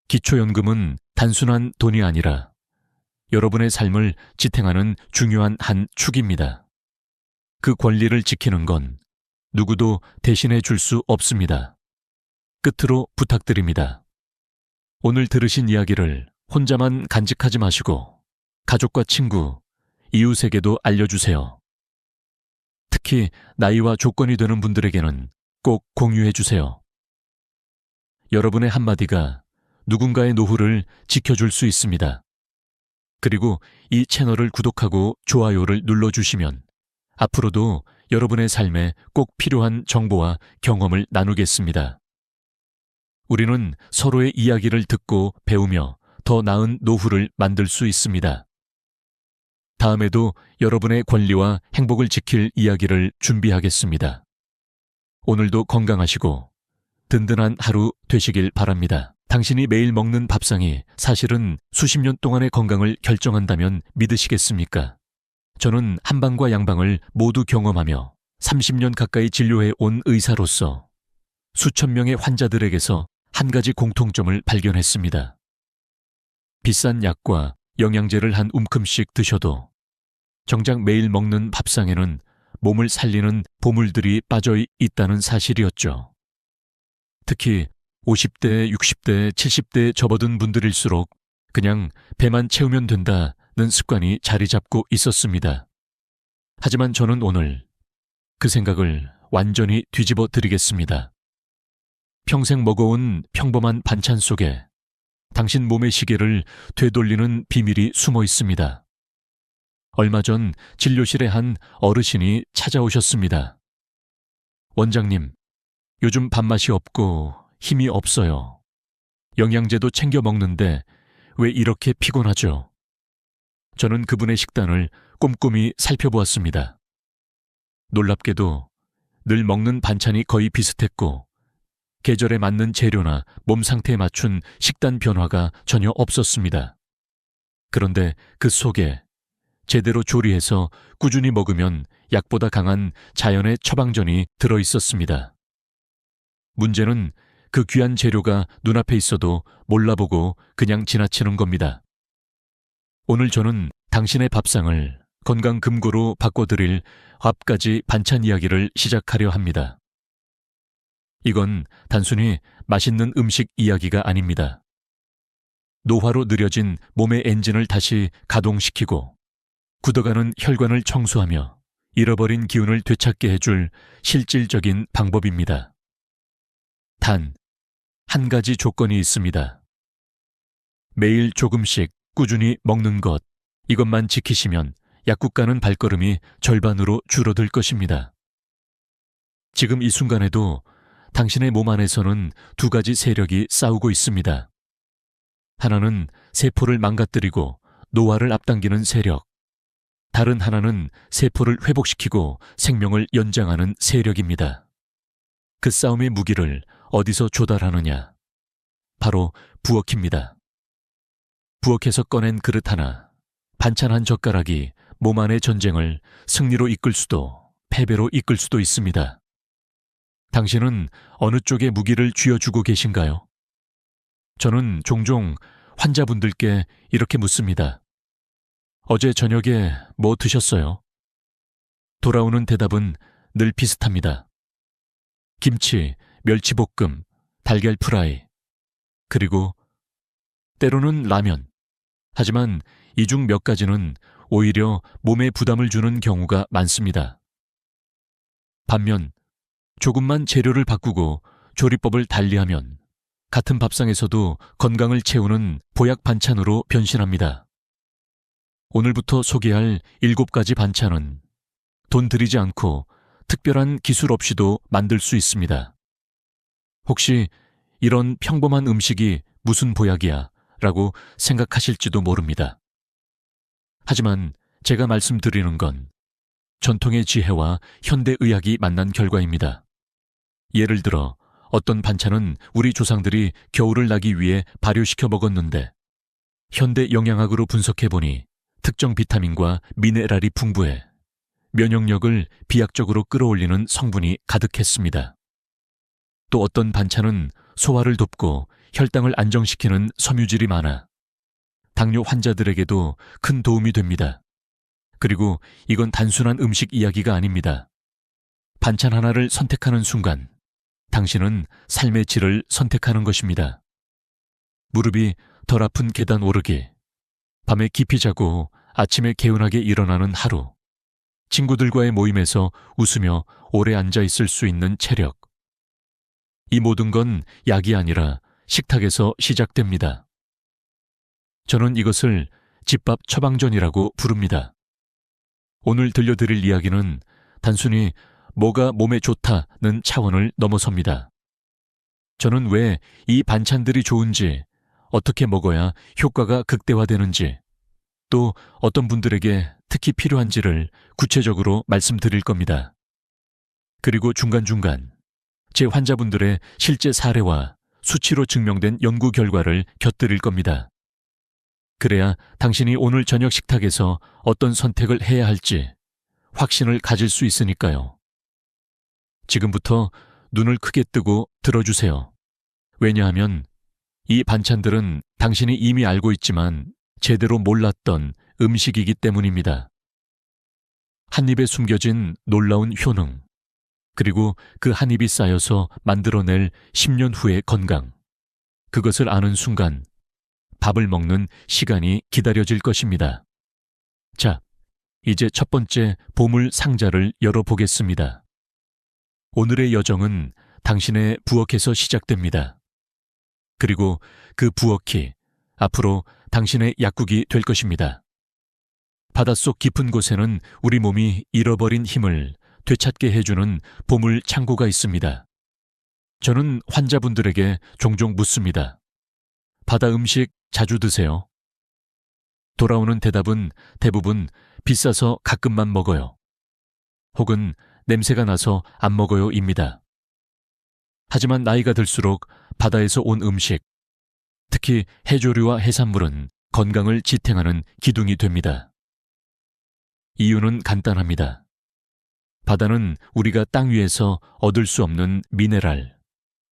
S1: 기초연금은 단순한 돈이 아니라 여러분의 삶을 지탱하는 중요한 한 축입니다. 그 권리를 지키는 건 누구도 대신해 줄 수 없습니다. 끝으로 부탁드립니다. 오늘 들으신 이야기를 혼자만 간직하지 마시고 가족과 친구, 이웃에게도 알려주세요. 특히 나이와 조건이 되는 분들에게는 꼭 공유해 주세요. 여러분의 한마디가 누군가의 노후를 지켜줄 수 있습니다. 그리고 이 채널을 구독하고 좋아요를 눌러주시면 앞으로도 여러분의 삶에 꼭 필요한 정보와 경험을 나누겠습니다. 우리는 서로의 이야기를 듣고 배우며 더 나은 노후를 만들 수 있습니다. 다음에도 여러분의 권리와 행복을 지킬 이야기를 준비하겠습니다. 오늘도 건강하시고 든든한 하루 되시길 바랍니다. 당신이 매일 먹는 밥상이 사실은 수십 년 동안의 건강을 결정한다면 믿으시겠습니까? 저는 한방과 양방을 모두 경험하며 30년 가까이 진료해 온 의사로서 수천 명의 환자들에게서 한 가지 공통점을 발견했습니다. 비싼 약과 영양제를 한 움큼씩 드셔도 정작 매일 먹는 밥상에는 몸을 살리는 보물들이 빠져 있다는 사실이었죠. 특히 50대, 60대, 70대에 접어든 분들일수록 그냥 배만 채우면 된다는 습관이 자리 잡고 있었습니다. 하지만 저는 오늘 그 생각을 완전히 뒤집어 드리겠습니다. 평생 먹어온 평범한 반찬 속에 당신 몸의 시계를 되돌리는 비밀이 숨어 있습니다. 얼마 전 진료실에 한 어르신이 찾아오셨습니다. 원장님, 요즘 밥맛이 없고 힘이 없어요. 영양제도 챙겨 먹는데 왜 이렇게 피곤하죠? 저는 그분의 식단을 꼼꼼히 살펴보았습니다. 놀랍게도 늘 먹는 반찬이 거의 비슷했고 계절에 맞는 재료나 몸 상태에 맞춘 식단 변화가 전혀 없었습니다. 그런데 그 속에 제대로 조리해서 꾸준히 먹으면 약보다 강한 자연의 처방전이 들어 있었습니다. 문제는 그 귀한 재료가 눈앞에 있어도 몰라보고 그냥 지나치는 겁니다. 오늘 저는 당신의 밥상을 건강금고로 바꿔드릴 9가지 반찬 이야기를 시작하려 합니다. 이건 단순히 맛있는 음식 이야기가 아닙니다. 노화로 느려진 몸의 엔진을 다시 가동시키고 굳어가는 혈관을 청소하며 잃어버린 기운을 되찾게 해줄 실질적인 방법입니다. 단, 한 가지 조건이 있습니다. 매일 조금씩 꾸준히 먹는 것, 이것만 지키시면 약국 가는 발걸음이 절반으로 줄어들 것입니다. 지금 이 순간에도 당신의 몸 안에서는 2가지 세력이 싸우고 있습니다. 하나는 세포를 망가뜨리고 노화를 앞당기는 세력, 다른 하나는 세포를 회복시키고 생명을 연장하는 세력입니다. 그 싸움의 무기를 어디서 조달하느냐? 바로 부엌입니다. 부엌에서 꺼낸 그릇 하나, 반찬 한 젓가락이 몸 안의 전쟁을 승리로 이끌 수도 패배로 이끌 수도 있습니다. 당신은 어느 쪽에 무기를 쥐어주고 계신가요? 저는 종종 환자분들께 이렇게 묻습니다. 어제 저녁에 뭐 드셨어요? 돌아오는 대답은 늘 비슷합니다. 김치, 멸치볶음, 달걀 프라이, 그리고 때로는 라면. 하지만 이 중 몇 가지는 오히려 몸에 부담을 주는 경우가 많습니다. 반면 조금만 재료를 바꾸고 조리법을 달리하면 같은 밥상에서도 건강을 채우는 보약 반찬으로 변신합니다. 오늘부터 소개할 7가지 반찬은 돈 들이지 않고 특별한 기술 없이도 만들 수 있습니다. 혹시 이런 평범한 음식이 무슨 보약이야? 라고 생각하실지도 모릅니다. 하지만 제가 말씀드리는 건 전통의 지혜와 현대의학이 만난 결과입니다. 예를 들어 어떤 반찬은 우리 조상들이 겨울을 나기 위해 발효시켜 먹었는데 현대 영양학으로 분석해보니 특정 비타민과 미네랄이 풍부해 면역력을 비약적으로 끌어올리는 성분이 가득했습니다. 또 어떤 반찬은 소화를 돕고 혈당을 안정시키는 섬유질이 많아 당뇨 환자들에게도 큰 도움이 됩니다. 그리고 이건 단순한 음식 이야기가 아닙니다. 반찬 하나를 선택하는 순간 당신은 삶의 질을 선택하는 것입니다. 무릎이 덜 아픈 계단 오르기, 밤에 깊이 자고 아침에 개운하게 일어나는 하루, 친구들과의 모임에서 웃으며 오래 앉아 있을 수 있는 체력. 이 모든 건 약이 아니라 식탁에서 시작됩니다. 저는 이것을 집밥 처방전이라고 부릅니다. 오늘 들려드릴 이야기는 단순히 뭐가 몸에 좋다는 차원을 넘어섭니다. 저는 왜 이 반찬들이 좋은지, 어떻게 먹어야 효과가 극대화되는지, 또 어떤 분들에게 특히 필요한지를 구체적으로 말씀드릴 겁니다. 그리고 중간중간 제 환자분들의 실제 사례와 수치로 증명된 연구 결과를 곁들일 겁니다. 그래야 당신이 오늘 저녁 식탁에서 어떤 선택을 해야 할지 확신을 가질 수 있으니까요. 지금부터 눈을 크게 뜨고 들어주세요. 왜냐하면 이 반찬들은 당신이 이미 알고 있지만 제대로 몰랐던 음식이기 때문입니다. 한 입에 숨겨진 놀라운 효능, 그리고 그 한 입이 쌓여서 만들어낼 10년 후의 건강. 그것을 아는 순간 밥을 먹는 시간이 기다려질 것입니다. 자, 이제 첫 번째 보물 상자를 열어보겠습니다. 오늘의 여정은 당신의 부엌에서 시작됩니다. 그리고 그 부엌이 앞으로 당신의 약국이 될 것입니다. 바닷속 깊은 곳에는 우리 몸이 잃어버린 힘을 되찾게 해주는 보물 창고가 있습니다. 저는 환자분들에게 종종 묻습니다. 바다 음식 자주 드세요? 돌아오는 대답은 대부분 비싸서 가끔만 먹어요. 혹은 냄새가 나서 안 먹어요입니다. 하지만 나이가 들수록 바다에서 온 음식, 특히 해조류와 해산물은 건강을 지탱하는 기둥이 됩니다. 이유는 간단합니다. 바다는 우리가 땅 위에서 얻을 수 없는 미네랄,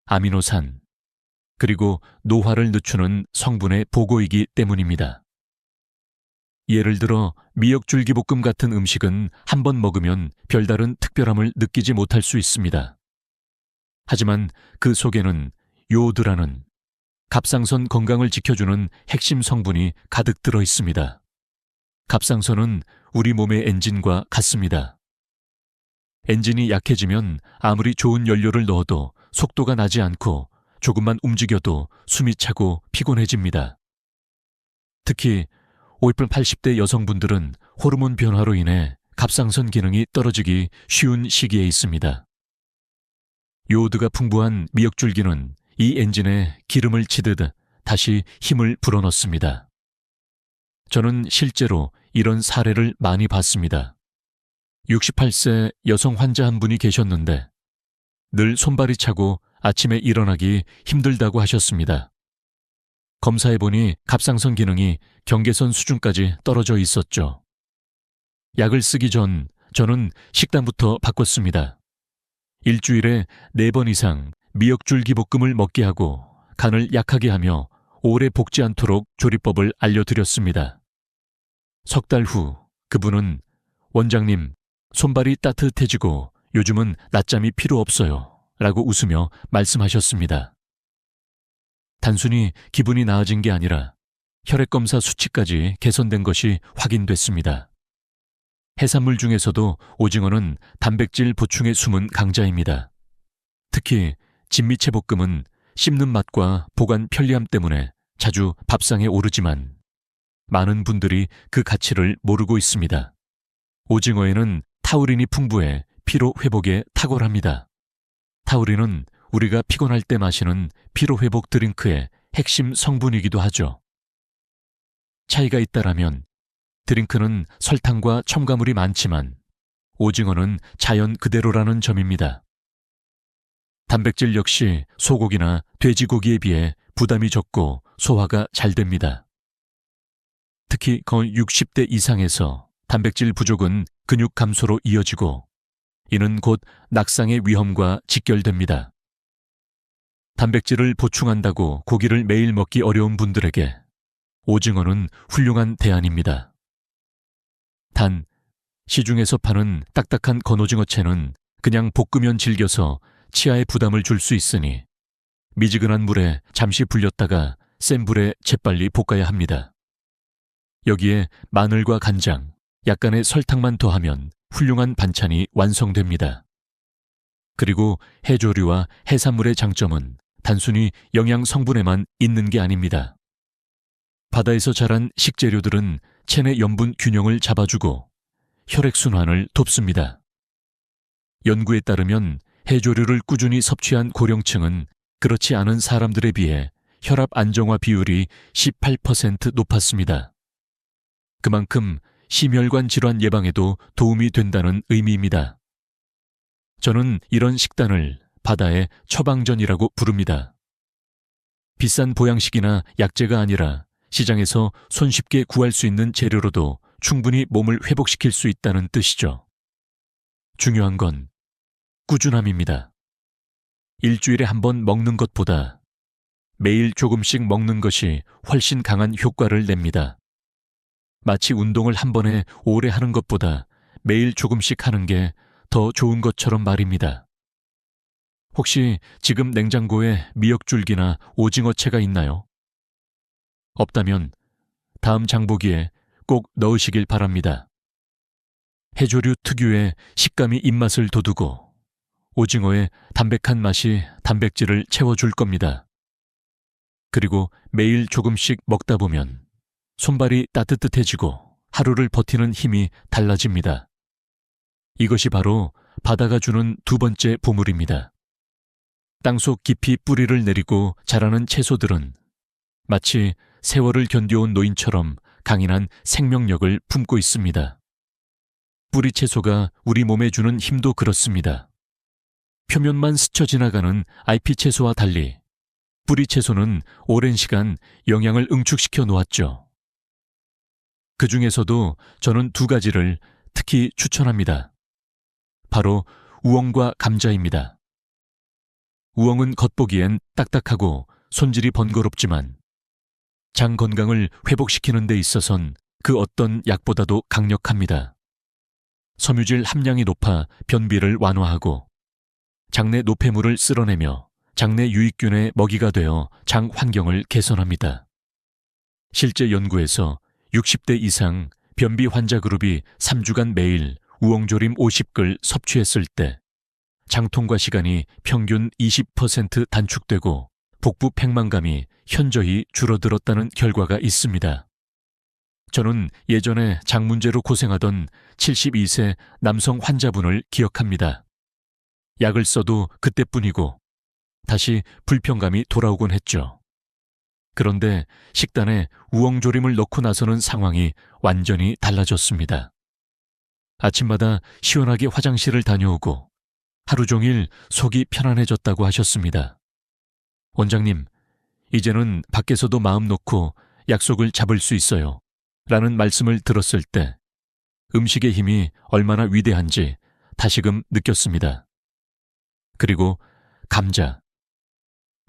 S1: 아미노산, 그리고 노화를 늦추는 성분의 보고이기 때문입니다. 예를 들어 미역줄기볶음 같은 음식은 한 번 먹으면 별다른 특별함을 느끼지 못할 수 있습니다. 하지만 그 속에는 요오드라는 갑상선 건강을 지켜주는 핵심 성분이 가득 들어 있습니다. 갑상선은 우리 몸의 엔진과 같습니다. 엔진이 약해지면 아무리 좋은 연료를 넣어도 속도가 나지 않고 조금만 움직여도 숨이 차고 피곤해집니다. 특히 50, 80대 여성분들은 호르몬 변화로 인해 갑상선 기능이 떨어지기 쉬운 시기에 있습니다. 요오드가 풍부한 미역줄기는 이 엔진에 기름을 치듯 다시 힘을 불어넣습니다. 저는 실제로 이런 사례를 많이 봤습니다. 68세 여성 환자 한 분이 계셨는데 늘 손발이 차고 아침에 일어나기 힘들다고 하셨습니다. 검사해보니 갑상선 기능이 경계선 수준까지 떨어져 있었죠. 약을 쓰기 전 저는 식단부터 바꿨습니다. 일주일에 4번 이상 미역줄기볶음을 먹게 하고 간을 약하게 하며 오래 볶지 않도록 조리법을 알려드렸습니다. 석 달 후 그분은 원장님, 손발이 따뜻해지고 요즘은 낮잠이 필요 없어요 라고 웃으며 말씀하셨습니다. 단순히 기분이 나아진 게 아니라 혈액검사 수치까지 개선된 것이 확인됐습니다. 해산물 중에서도 오징어는 단백질 보충에 숨은 강자입니다. 특히 진미채 볶음은 씹는 맛과 보관 편리함 때문에 자주 밥상에 오르지만 많은 분들이 그 가치를 모르고 있습니다. 오징어에는 타우린이 풍부해 피로 회복에 탁월합니다. 타우린은 우리가 피곤할 때 마시는 피로회복 드링크의 핵심 성분이기도 하죠. 차이가 있다라면 드링크는 설탕과 첨가물이 많지만 오징어는 자연 그대로라는 점입니다. 단백질 역시 소고기나 돼지고기에 비해 부담이 적고 소화가 잘 됩니다. 특히 거의 60대 이상에서 단백질 부족은 근육 감소로 이어지고 이는 곧 낙상의 위험과 직결됩니다. 단백질을 보충한다고 고기를 매일 먹기 어려운 분들에게 오징어는 훌륭한 대안입니다. 단, 시중에서 파는 딱딱한 건오징어채는 그냥 볶으면 질겨서 치아에 부담을 줄 수 있으니 미지근한 물에 잠시 불렸다가 센 불에 재빨리 볶아야 합니다. 여기에 마늘과 간장, 약간의 설탕만 더하면 훌륭한 반찬이 완성됩니다. 그리고 해조류와 해산물의 장점은 단순히 영양 성분에만 있는 게 아닙니다. 바다에서 자란 식재료들은 체내 염분 균형을 잡아주고 혈액순환을 돕습니다. 연구에 따르면 해조류를 꾸준히 섭취한 고령층은 그렇지 않은 사람들에 비해 혈압 안정화 비율이 18% 높았습니다. 그만큼 심혈관 질환 예방에도 도움이 된다는 의미입니다. 저는 이런 식단을 바다의 처방전이라고 부릅니다. 비싼 보양식이나 약재가 아니라 시장에서 손쉽게 구할 수 있는 재료로도 충분히 몸을 회복시킬 수 있다는 뜻이죠. 중요한 건 꾸준함입니다. 일주일에 한 번 먹는 것보다 매일 조금씩 먹는 것이 훨씬 강한 효과를 냅니다. 마치 운동을 한 번에 오래 하는 것보다 매일 조금씩 하는 게 더 좋은 것처럼 말입니다. 혹시 지금 냉장고에 미역줄기나 오징어채가 있나요? 없다면 다음 장보기에 꼭 넣으시길 바랍니다. 해조류 특유의 식감이 입맛을 돋우고 오징어의 담백한 맛이 단백질을 채워줄 겁니다. 그리고 매일 조금씩 먹다 보면 손발이 따뜻해지고 하루를 버티는 힘이 달라집니다. 이것이 바로 바다가 주는 두 번째 보물입니다. 땅속 깊이 뿌리를 내리고 자라는 채소들은 마치 세월을 견뎌온 노인처럼 강인한 생명력을 품고 있습니다. 뿌리 채소가 우리 몸에 주는 힘도 그렇습니다. 표면만 스쳐 지나가는 잎이 채소와 달리 뿌리 채소는 오랜 시간 영양을 응축시켜 놓았죠. 그 중에서도 저는 두 가지를 특히 추천합니다. 바로 우엉과 감자입니다. 우엉은 겉보기엔 딱딱하고 손질이 번거롭지만 장 건강을 회복시키는 데 있어선 그 어떤 약보다도 강력합니다. 섬유질 함량이 높아 변비를 완화하고 장내 노폐물을 쓸어내며 장내 유익균의 먹이가 되어 장 환경을 개선합니다. 실제 연구에서 60대 이상 변비 환자 그룹이 3주간 매일 우엉조림 50글 섭취했을 때 장통과 시간이 평균 20% 단축되고 복부 팽만감이 현저히 줄어들었다는 결과가 있습니다. 저는 예전에 장 문제로 고생하던 72세 남성 환자분을 기억합니다. 약을 써도 그때뿐이고 다시 불편감이 돌아오곤 했죠. 그런데 식단에 우엉조림을 넣고 나서는 상황이 완전히 달라졌습니다. 아침마다 시원하게 화장실을 다녀오고 하루 종일 속이 편안해졌다고 하셨습니다. 원장님, 이제는 밖에서도 마음 놓고 약속을 잡을 수 있어요. 라는 말씀을 들었을 때 음식의 힘이 얼마나 위대한지 다시금 느꼈습니다. 그리고 감자.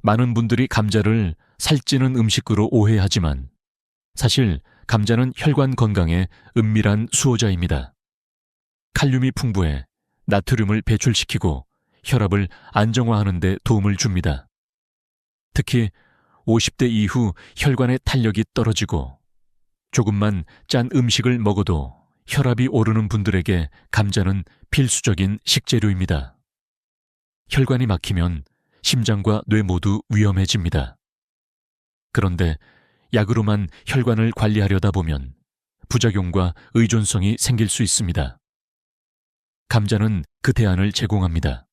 S1: 많은 분들이 감자를 살찌는 음식으로 오해하지만 사실 감자는 혈관 건강에 은밀한 수호자입니다. 칼륨이 풍부해 나트륨을 배출시키고 혈압을 안정화하는 데 도움을 줍니다. 특히 50대 이후 혈관의 탄력이 떨어지고 조금만 짠 음식을 먹어도 혈압이 오르는 분들에게 감자는 필수적인 식재료입니다. 혈관이 막히면 심장과 뇌 모두 위험해집니다. 그런데 약으로만 혈관을 관리하려다 보면 부작용과 의존성이 생길 수 있습니다. 감자는 그 대안을 제공합니다.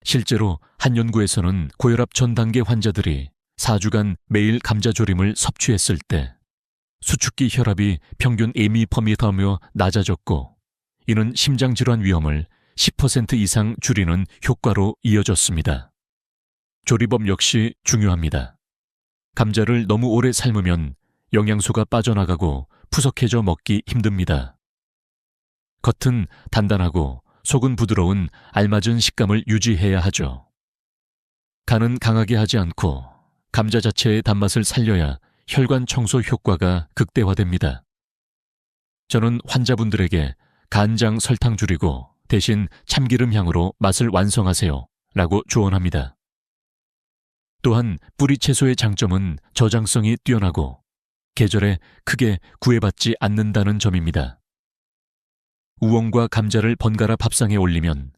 S1: 실제로 한 연구에서는 고혈압 전 단계 환자들이 4주간 매일 감자조림을 섭취했을 때 수축기 혈압이 평균 2ml/m며 낮아졌고 이는 심장질환 위험을 10% 이상 줄이는 효과로 이어졌습니다. 조리법 역시 중요합니다. 감자를 너무 오래 삶으면 영양소가 빠져나가고 푸석해져 먹기 힘듭니다. 겉은 단단하고 속은 부드러운 알맞은 식감을 유지해야 하죠. 간은 강하게 하지 않고 감자 자체의 단맛을 살려야 혈관 청소 효과가 극대화됩니다. 저는 환자분들에게 간장 설탕 줄이고 대신 참기름 향으로 맛을 완성하세요 라고 조언합니다. 또한 뿌리 채소의 장점은 저장성이 뛰어나고 계절에 크게 구애받지 않는다는 점입니다. 우엉과 감자를 번갈아 밥상에 올리면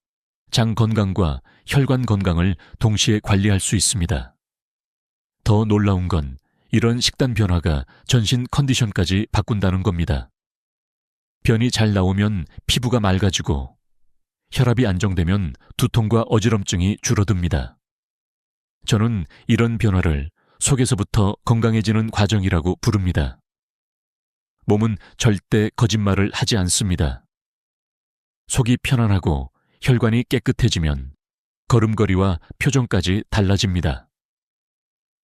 S1: 장 건강과 혈관 건강을 동시에 관리할 수 있습니다. 더 놀라운 건 이런 식단 변화가 전신 컨디션까지 바꾼다는 겁니다. 변이 잘 나오면 피부가 맑아지고 혈압이 안정되면 두통과 어지럼증이 줄어듭니다. 저는 이런 변화를 속에서부터 건강해지는 과정이라고 부릅니다. 몸은 절대 거짓말을 하지 않습니다. 속이 편안하고 혈관이 깨끗해지면 걸음걸이와 표정까지 달라집니다.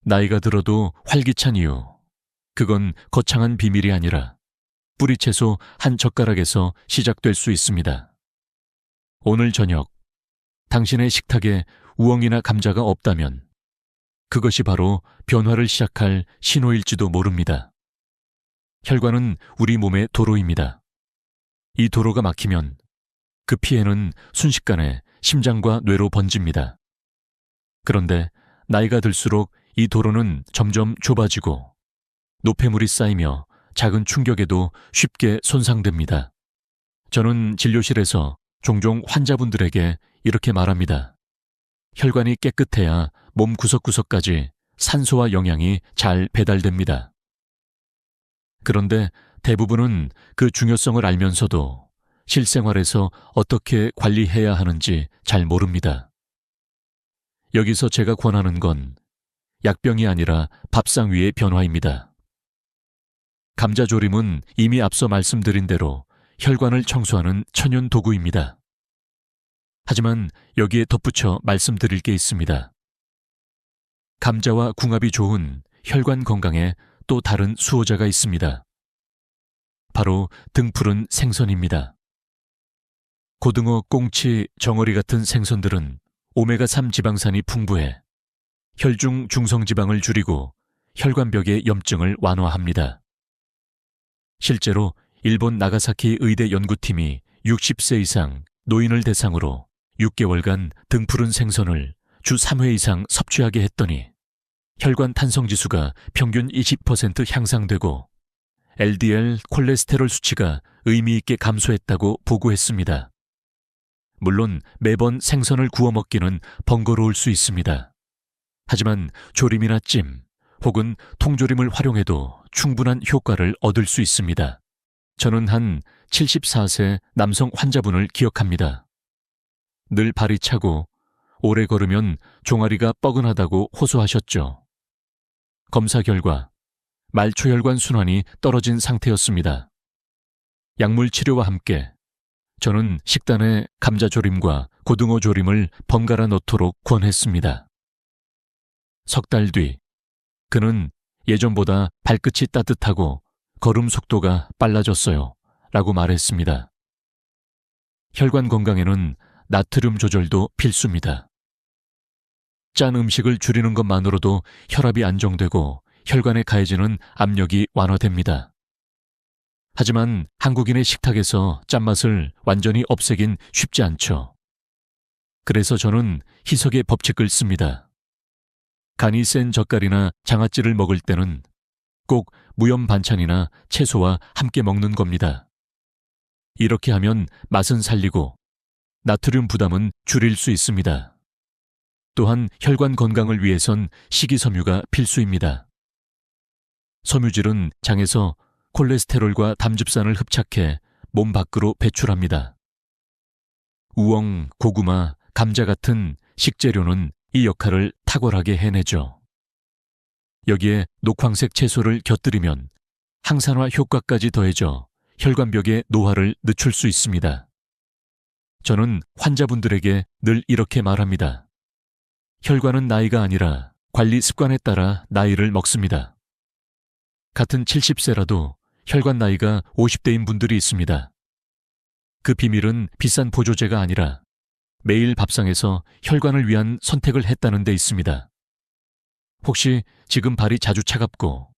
S1: 나이가 들어도 활기찬 이유, 그건 거창한 비밀이 아니라 뿌리채소 한 젓가락에서 시작될 수 있습니다. 오늘 저녁, 당신의 식탁에 우엉이나 감자가 없다면 그것이 바로 변화를 시작할 신호일지도 모릅니다. 혈관은 우리 몸의 도로입니다. 이 도로가 막히면 그 피해는 순식간에 심장과 뇌로 번집니다. 그런데 나이가 들수록 이 도로는 점점 좁아지고 노폐물이 쌓이며 작은 충격에도 쉽게 손상됩니다. 저는 진료실에서 종종 환자분들에게 이렇게 말합니다. 혈관이 깨끗해야 몸 구석구석까지 산소와 영양이 잘 배달됩니다. 그런데 대부분은 그 중요성을 알면서도 실생활에서 어떻게 관리해야 하는지 잘 모릅니다. 여기서 제가 권하는 건 약병이 아니라 밥상 위의 변화입니다. 감자조림은 이미 앞서 말씀드린 대로 혈관을 청소하는 천연 도구입니다. 하지만 여기에 덧붙여 말씀드릴 게 있습니다. 감자와 궁합이 좋은 혈관 건강에 또 다른 수호자가 있습니다. 바로 등푸른 생선입니다. 고등어, 꽁치, 정어리 같은 생선들은 오메가3 지방산이 풍부해 혈중 중성지방을 줄이고 혈관벽의 염증을 완화합니다. 실제로 일본 나가사키 의대 연구팀이 60세 이상 노인을 대상으로 6개월간 등푸른 생선을 주 3회 이상 섭취하게 했더니 혈관 탄성지수가 평균 20% 향상되고 LDL 콜레스테롤 수치가 의미 있게 감소했다고 보고했습니다. 물론 매번 생선을 구워 먹기는 번거로울 수 있습니다. 하지만 조림이나 찜 혹은 통조림을 활용해도 충분한 효과를 얻을 수 있습니다. 저는 한 74세 남성 환자분을 기억합니다. 늘 발이 차고 오래 걸으면 종아리가 뻐근하다고 호소하셨죠. 검사 결과 말초혈관 순환이 떨어진 상태였습니다. 약물 치료와 함께 저는 식단에 감자조림과 고등어조림을 번갈아 넣도록 권했습니다. 석 달 뒤 그는 예전보다 발끝이 따뜻하고 걸음 속도가 빨라졌어요 라고 말했습니다. 혈관 건강에는 나트륨 조절도 필수입니다. 짠 음식을 줄이는 것만으로도 혈압이 안정되고 혈관에 가해지는 압력이 완화됩니다. 하지만 한국인의 식탁에서 짠맛을 완전히 없애긴 쉽지 않죠. 그래서 저는 희석의 법칙을 씁니다. 간이 센 젓갈이나 장아찌를 먹을 때는 꼭 무염 반찬이나 채소와 함께 먹는 겁니다. 이렇게 하면 맛은 살리고 나트륨 부담은 줄일 수 있습니다. 또한 혈관 건강을 위해선 식이섬유가 필수입니다. 섬유질은 장에서 콜레스테롤과 담즙산을 흡착해 몸 밖으로 배출합니다. 우엉, 고구마, 감자 같은 식재료는 이 역할을 탁월하게 해내죠. 여기에 녹황색 채소를 곁들이면 항산화 효과까지 더해져 혈관벽의 노화를 늦출 수 있습니다. 저는 환자분들에게 늘 이렇게 말합니다. 혈관은 나이가 아니라 관리 습관에 따라 나이를 먹습니다. 같은 70세라도 혈관 나이가 50대인 분들이 있습니다. 그 비밀은 비싼 보조제가 아니라 매일 밥상에서 혈관을 위한 선택을 했다는 데 있습니다. 혹시 지금 발이 자주 차갑고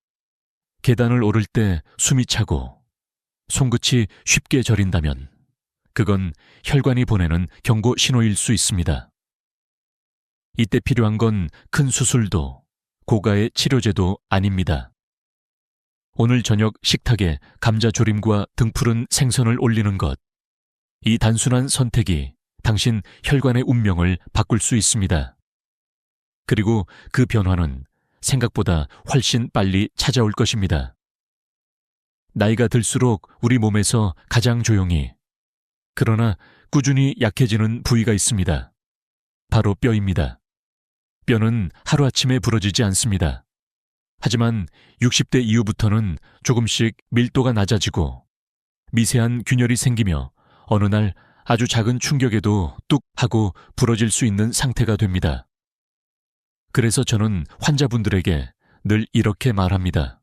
S1: 계단을 오를 때 숨이 차고 손끝이 쉽게 저린다면 그건 혈관이 보내는 경고 신호일 수 있습니다. 이때 필요한 건 큰 수술도 고가의 치료제도 아닙니다. 오늘 저녁 식탁에 감자조림과 등푸른 생선을 올리는 것, 이 단순한 선택이 당신 혈관의 운명을 바꿀 수 있습니다. 그리고 그 변화는 생각보다 훨씬 빨리 찾아올 것입니다. 나이가 들수록 우리 몸에서 가장 조용히, 그러나 꾸준히 약해지는 부위가 있습니다. 바로 뼈입니다. 뼈는 하루아침에 부러지지 않습니다. 하지만 60대 이후부터는 조금씩 밀도가 낮아지고 미세한 균열이 생기며 어느 날 아주 작은 충격에도 뚝 하고 부러질 수 있는 상태가 됩니다. 그래서 저는 환자분들에게 늘 이렇게 말합니다.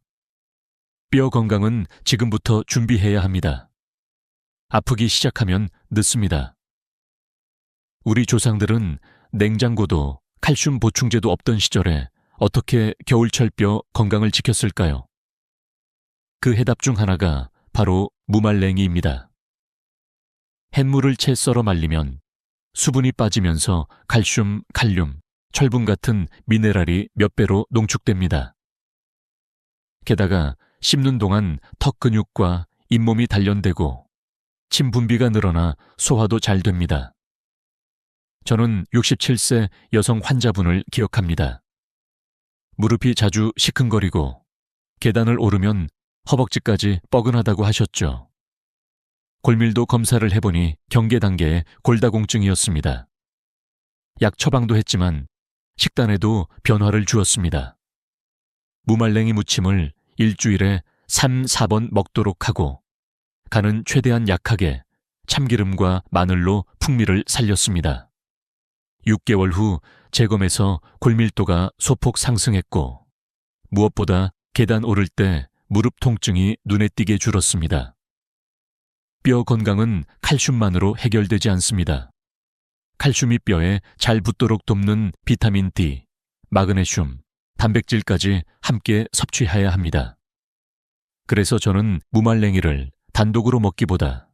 S1: 뼈 건강은 지금부터 준비해야 합니다. 아프기 시작하면 늦습니다. 우리 조상들은 냉장고도 칼슘 보충제도 없던 시절에 어떻게 겨울철 뼈 건강을 지켰을까요? 그 해답 중 하나가 바로 무말랭이입니다. 햇물을 채 썰어 말리면 수분이 빠지면서 칼슘, 칼륨, 철분 같은 미네랄이 몇 배로 농축됩니다. 게다가 씹는 동안 턱 근육과 잇몸이 단련되고 침 분비가 늘어나 소화도 잘 됩니다. 저는 67세 여성 환자분을 기억합니다. 무릎이 자주 시큰거리고 계단을 오르면 허벅지까지 뻐근하다고 하셨죠. 골밀도 검사를 해보니 경계 단계의 골다공증이었습니다. 약 처방도 했지만 식단에도 변화를 주었습니다. 무말랭이 무침을 일주일에 3, 4번 먹도록 하고 간은 최대한 약하게 참기름과 마늘로 풍미를 살렸습니다. 6개월 후 재검에서 골밀도가 소폭 상승했고 무엇보다 계단 오를 때 무릎 통증이 눈에 띄게 줄었습니다. 뼈 건강은 칼슘만으로 해결되지 않습니다. 칼슘이 뼈에 잘 붙도록 돕는 비타민 D, 마그네슘, 단백질까지 함께 섭취해야 합니다. 그래서 저는 무말랭이를 단독으로 먹기보다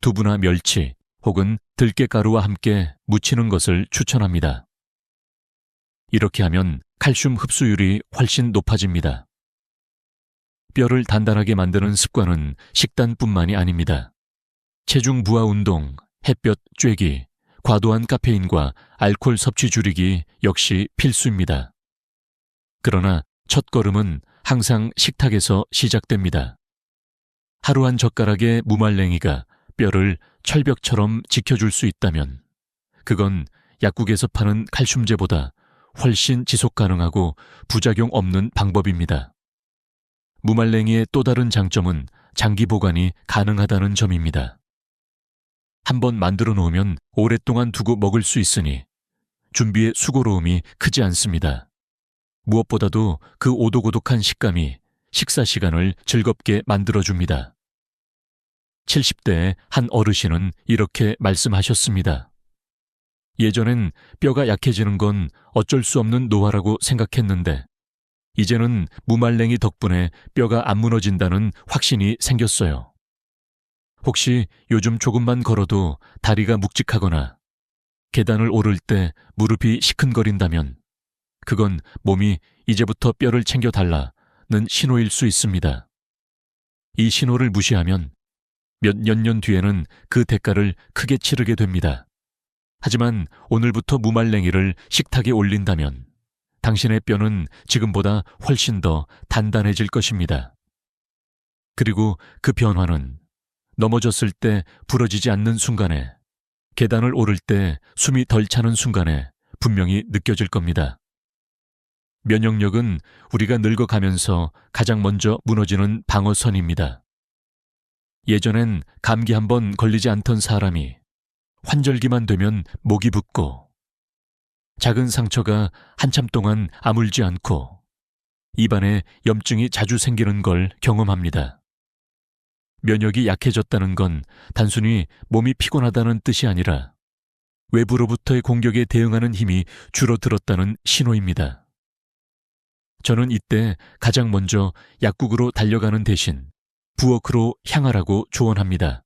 S1: 두부나 멸치 혹은 들깨가루와 함께 무치는 것을 추천합니다. 이렇게 하면 칼슘 흡수율이 훨씬 높아집니다. 뼈를 단단하게 만드는 습관은 식단뿐만이 아닙니다. 체중 부하 운동, 햇볕 쬐기, 과도한 카페인과 알코올 섭취 줄이기 역시 필수입니다. 그러나 첫걸음은 항상 식탁에서 시작됩니다. 하루 한 젓가락의 무말랭이가 뼈를 철벽처럼 지켜줄 수 있다면 그건 약국에서 파는 칼슘제보다 훨씬 지속 가능하고 부작용 없는 방법입니다. 무말랭이의 또 다른 장점은 장기 보관이 가능하다는 점입니다. 한번 만들어 놓으면 오랫동안 두고 먹을 수 있으니 준비의 수고로움이 크지 않습니다. 무엇보다도 그 오독오독한 식감이 식사 시간을 즐겁게 만들어줍니다. 70대의 한 어르신은 이렇게 말씀하셨습니다. 예전엔 뼈가 약해지는 건 어쩔 수 없는 노화라고 생각했는데 이제는 무말랭이 덕분에 뼈가 안 무너진다는 확신이 생겼어요. 혹시 요즘 조금만 걸어도 다리가 묵직하거나 계단을 오를 때 무릎이 시큰거린다면 그건 몸이 이제부터 뼈를 챙겨달라는 신호일 수 있습니다. 이 신호를 무시하면 몇 년 뒤에는 그 대가를 크게 치르게 됩니다. 하지만 오늘부터 무말랭이를 식탁에 올린다면 당신의 뼈는 지금보다 훨씬 더 단단해질 것입니다. 그리고 그 변화는 넘어졌을 때 부러지지 않는 순간에, 계단을 오를 때 숨이 덜 차는 순간에 분명히 느껴질 겁니다. 면역력은 우리가 늙어가면서 가장 먼저 무너지는 방어선입니다. 예전엔 감기 한번 걸리지 않던 사람이 환절기만 되면 목이 붓고 작은 상처가 한참 동안 아물지 않고 입안에 염증이 자주 생기는 걸 경험합니다. 면역이 약해졌다는 건 단순히 몸이 피곤하다는 뜻이 아니라 외부로부터의 공격에 대응하는 힘이 줄어들었다는 신호입니다. 저는 이때 가장 먼저 약국으로 달려가는 대신 부엌으로 향하라고 조언합니다.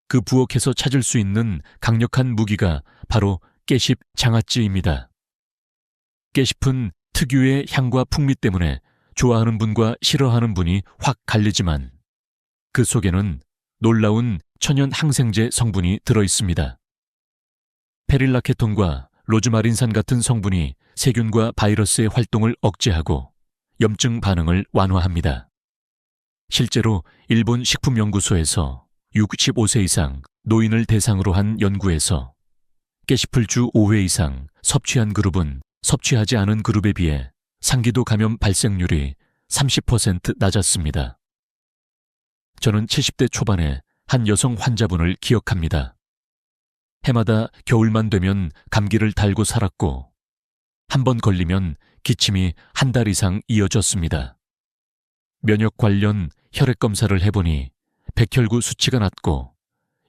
S1: 그 부엌에서 찾을 수 있는 강력한 무기가 바로 깨십 장아찌입니다. 깨십은 특유의 향과 풍미 때문에 좋아하는 분과 싫어하는 분이 확 갈리지만 그 속에는 놀라운 천연 항생제 성분이 들어 있습니다. 페릴라케톤과 로즈마린산 같은 성분이 세균과 바이러스의 활동을 억제하고 염증 반응을 완화합니다. 실제로 일본 식품연구소에서 65세 이상 노인을 대상으로 한 연구에서 깨십을 주 5회 이상 섭취한 그룹은 섭취하지 않은 그룹에 비해 상기도 감염 발생률이 30% 낮았습니다. 저는 70대 초반에 한 여성 환자분을 기억합니다. 해마다 겨울만 되면 감기를 달고 살았고 한 번 걸리면 기침이 한 달 이상 이어졌습니다. 면역 관련 혈액 검사를 해보니 백혈구 수치가 낮고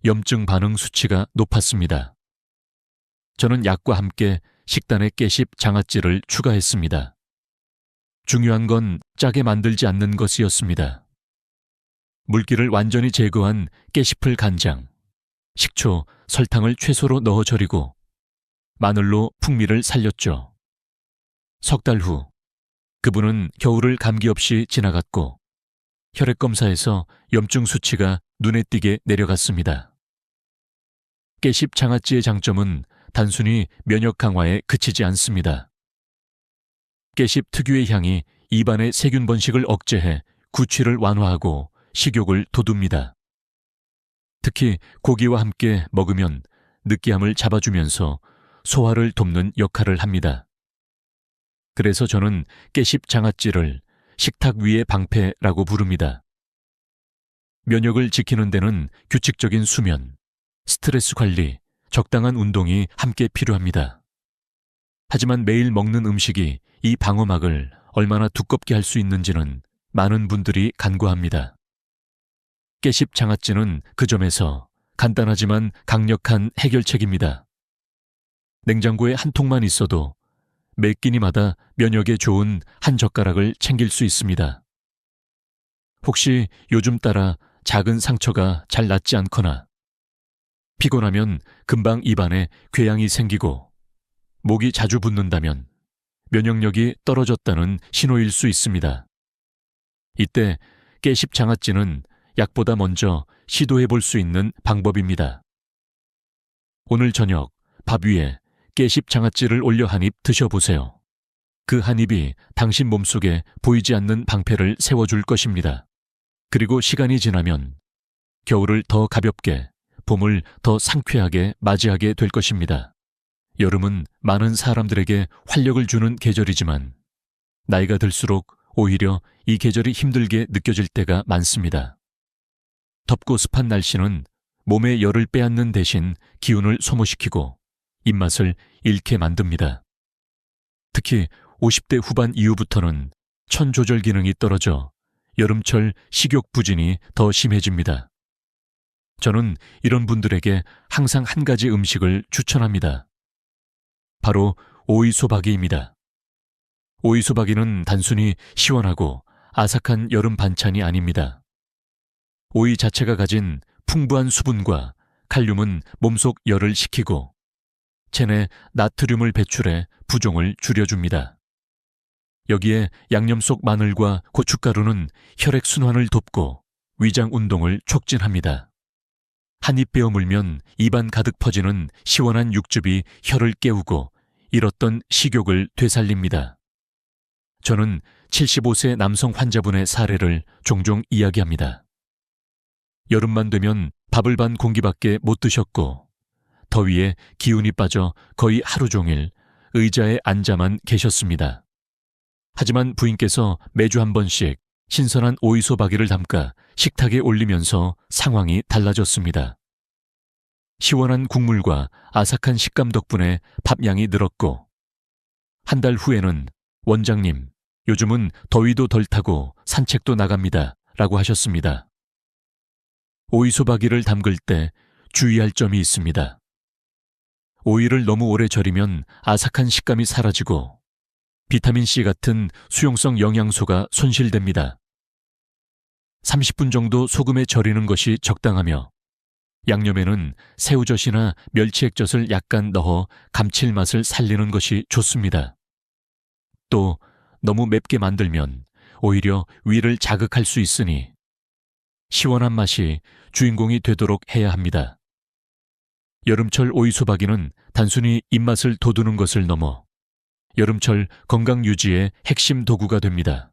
S1: 염증 반응 수치가 높았습니다. 저는 약과 함께 식단에 깨십 장아찌를 추가했습니다. 중요한 건 짜게 만들지 않는 것이었습니다. 물기를 완전히 제거한 깨씹을 간장, 식초, 설탕을 최소로 넣어 절이고 마늘로 풍미를 살렸죠. 석 달 후 그분은 겨울을 감기 없이 지나갔고 혈액검사에서 염증 수치가 눈에 띄게 내려갔습니다. 깨씹 장아찌의 장점은 단순히 면역 강화에 그치지 않습니다. 깨씹 특유의 향이 입안의 세균 번식을 억제해 구취를 완화하고 식욕을 돋웁니다. 특히 고기와 함께 먹으면 느끼함을 잡아주면서 소화를 돕는 역할을 합니다. 그래서 저는 깨씹 장아찌를 식탁 위의 방패라고 부릅니다. 면역을 지키는 데는 규칙적인 수면, 스트레스 관리, 적당한 운동이 함께 필요합니다. 하지만 매일 먹는 음식이 이 방어막을 얼마나 두껍게 할 수 있는지는 많은 분들이 간과합니다. 깨씹 장아찌는 그 점에서 간단하지만 강력한 해결책입니다. 냉장고에 한 통만 있어도 매 끼니마다 면역에 좋은 한 젓가락을 챙길 수 있습니다. 혹시 요즘 따라 작은 상처가 잘 낫지 않거나 피곤하면 금방 입안에 궤양이 생기고 목이 자주 붓는다면 면역력이 떨어졌다는 신호일 수 있습니다. 이때 깨씹 장아찌는 약보다 먼저 시도해 볼 수 있는 방법입니다. 오늘 저녁 밥 위에 깨씹 장아찌를 올려 한 입 드셔보세요. 그 한 입이 당신 몸속에 보이지 않는 방패를 세워줄 것입니다. 그리고 시간이 지나면 겨울을 더 가볍게, 봄을 더 상쾌하게 맞이하게 될 것입니다. 여름은 많은 사람들에게 활력을 주는 계절이지만 나이가 들수록 오히려 이 계절이 힘들게 느껴질 때가 많습니다. 덥고 습한 날씨는 몸의 열을 빼앗는 대신 기운을 소모시키고 입맛을 잃게 만듭니다. 특히 50대 후반 이후부터는 천 조절 기능이 떨어져 여름철 식욕 부진이 더 심해집니다. 저는 이런 분들에게 항상 한 가지 음식을 추천합니다. 바로 오이소박이입니다. 오이소박이는 단순히 시원하고 아삭한 여름 반찬이 아닙니다. 오이 자체가 가진 풍부한 수분과 칼륨은 몸속 열을 식히고 체내 나트륨을 배출해 부종을 줄여줍니다. 여기에 양념 속 마늘과 고춧가루는 혈액 순환을 돕고 위장 운동을 촉진합니다. 한 입 베어 물면 입안 가득 퍼지는 시원한 육즙이 혀를 깨우고 잃었던 식욕을 되살립니다. 저는 75세 남성 환자분의 사례를 종종 이야기합니다. 여름만 되면 밥을 반 공기밖에 못 드셨고 더위에 기운이 빠져 거의 하루 종일 의자에 앉아만 계셨습니다. 하지만 부인께서 매주 한 번씩 신선한 오이소박이를 담가 식탁에 올리면서 상황이 달라졌습니다. 시원한 국물과 아삭한 식감 덕분에 밥량이 늘었고 한 달 후에는 원장님, 요즘은 더위도 덜 타고 산책도 나갑니다. 라고 하셨습니다. 오이소박이를 담글 때 주의할 점이 있습니다. 오이를 너무 오래 절이면 아삭한 식감이 사라지고 비타민C 같은 수용성 영양소가 손실됩니다. 30분 정도 소금에 절이는 것이 적당하며 양념에는 새우젓이나 멸치액젓을 약간 넣어 감칠맛을 살리는 것이 좋습니다. 또 너무 맵게 만들면 오히려 위를 자극할 수 있으니 시원한 맛이 주인공이 되도록 해야 합니다. 여름철 오이소박이는 단순히 입맛을 돋우는 것을 넘어 여름철 건강 유지의 핵심 도구가 됩니다.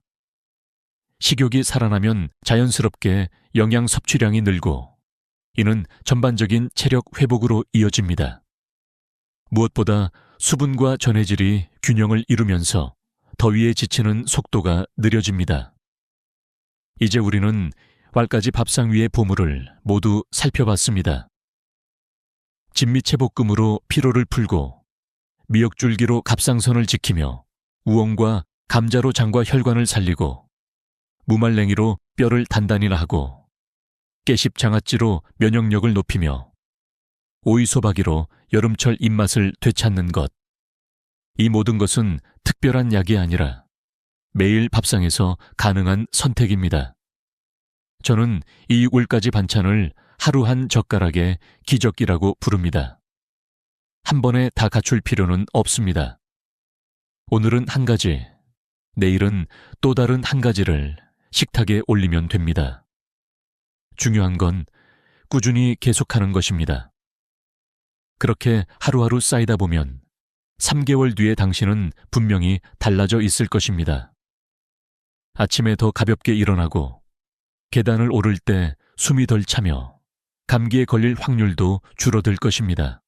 S1: 식욕이 살아나면 자연스럽게 영양 섭취량이 늘고 이는 전반적인 체력 회복으로 이어집니다. 무엇보다 수분과 전해질이 균형을 이루면서 더위에 지치는 속도가 느려집니다. 이제 우리는 족발까지 밥상 위의 보물을 모두 살펴봤습니다. 진미채볶음으로 피로를 풀고 미역줄기로 갑상선을 지키며 우엉과 감자로 장과 혈관을 살리고 무말랭이로 뼈를 단단히 하고 깨씹 장아찌로 면역력을 높이며 오이소박이로 여름철 입맛을 되찾는 것. 이 모든 것은 특별한 약이 아니라 매일 밥상에서 가능한 선택입니다. 저는 이 6가지 반찬을 하루 한 젓가락의 기적기라고 부릅니다. 한 번에 다 갖출 필요는 없습니다. 오늘은 한 가지, 내일은 또 다른 한 가지를 식탁에 올리면 됩니다. 중요한 건 꾸준히 계속하는 것입니다. 그렇게 하루하루 쌓이다 보면 3개월 뒤에 당신은 분명히 달라져 있을 것입니다. 아침에 더 가볍게 일어나고 계단을 오를 때 숨이 덜 차며 감기에 걸릴 확률도 줄어들 것입니다.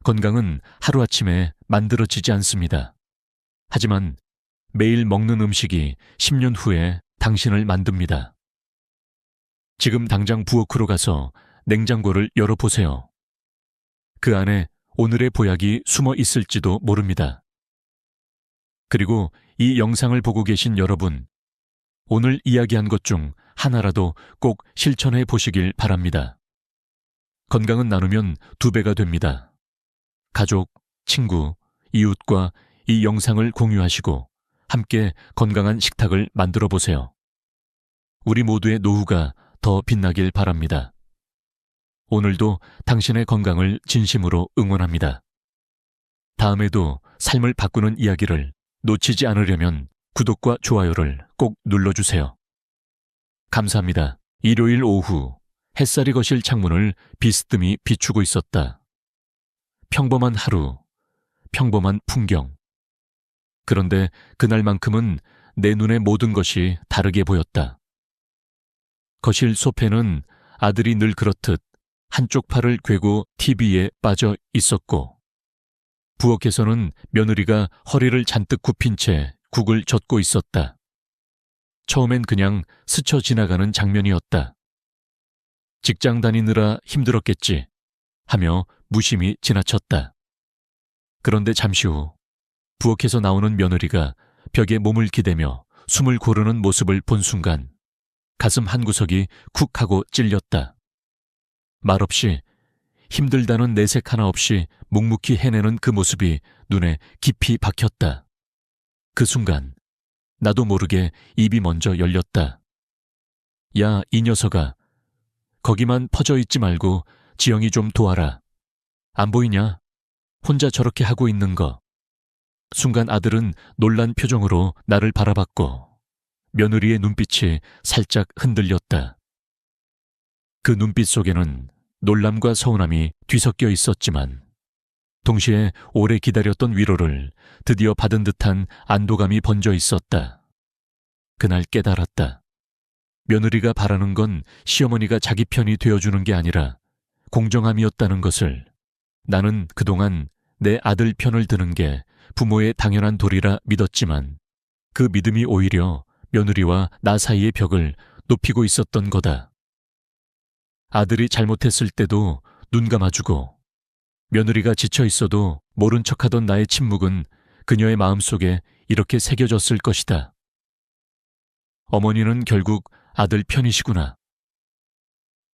S1: 건강은 하루아침에 만들어지지 않습니다. 하지만 매일 먹는 음식이 10년 후에 당신을 만듭니다. 지금 당장 부엌으로 가서 냉장고를 열어보세요. 그 안에 오늘의 보약이 숨어 있을지도 모릅니다. 그리고 이 영상을 보고 계신 여러분, 오늘 이야기한 것 중 하나라도 꼭 실천해 보시길 바랍니다. 건강은 나누면 2배가 됩니다. 가족, 친구, 이웃과 이 영상을 공유하시고 함께 건강한 식탁을 만들어 보세요. 우리 모두의 노후가 더 빛나길 바랍니다. 오늘도 당신의 건강을 진심으로 응원합니다. 다음에도 삶을 바꾸는 이야기를 놓치지 않으려면 구독과 좋아요를 꼭 눌러주세요. 감사합니다. 일요일 오후 햇살이 거실 창문을 비스듬히 비추고 있었다. 평범한 하루, 평범한 풍경. 그런데 그날만큼은 내 눈에 모든 것이 다르게 보였다. 거실 소파는 아들이 늘 그렇듯 한쪽 팔을 꿰고 TV에 빠져 있었고, 부엌에서는 며느리가 허리를 잔뜩 굽힌 채 국을 젓고 있었다. 처음엔 그냥 스쳐 지나가는 장면이었다. 직장 다니느라 힘들었겠지 하며 무심히 지나쳤다. 그런데 잠시 후 부엌에서 나오는 며느리가 벽에 몸을 기대며 숨을 고르는 모습을 본 순간 가슴 한구석이 쿡 하고 찔렸다. 말없이 힘들다는 내색 하나 없이 묵묵히 해내는 그 모습이 눈에 깊이 박혔다. 그 순간 나도 모르게 입이 먼저 열렸다. 야, 이 녀석아. 거기만 퍼져 있지 말고 지영이 좀 도와라. 안 보이냐? 혼자 저렇게 하고 있는 거. 순간 아들은 놀란 표정으로 나를 바라봤고 며느리의 눈빛이 살짝 흔들렸다. 그 눈빛 속에는 놀람과 서운함이 뒤섞여 있었지만 동시에 오래 기다렸던 위로를 드디어 받은 듯한 안도감이 번져 있었다. 그날 깨달았다. 며느리가 바라는 건 시어머니가 자기 편이 되어주는 게 아니라 공정함이었다는 것을. 나는 그동안 내 아들 편을 드는 게 부모의 당연한 도리라 믿었지만 그 믿음이 오히려 며느리와 나 사이의 벽을 높이고 있었던 거다. 아들이 잘못했을 때도 눈 감아주고 며느리가 지쳐 있어도 모른 척하던 나의 침묵은 그녀의 마음속에 이렇게 새겨졌을 것이다. 어머니는 결국 아들 편이시구나.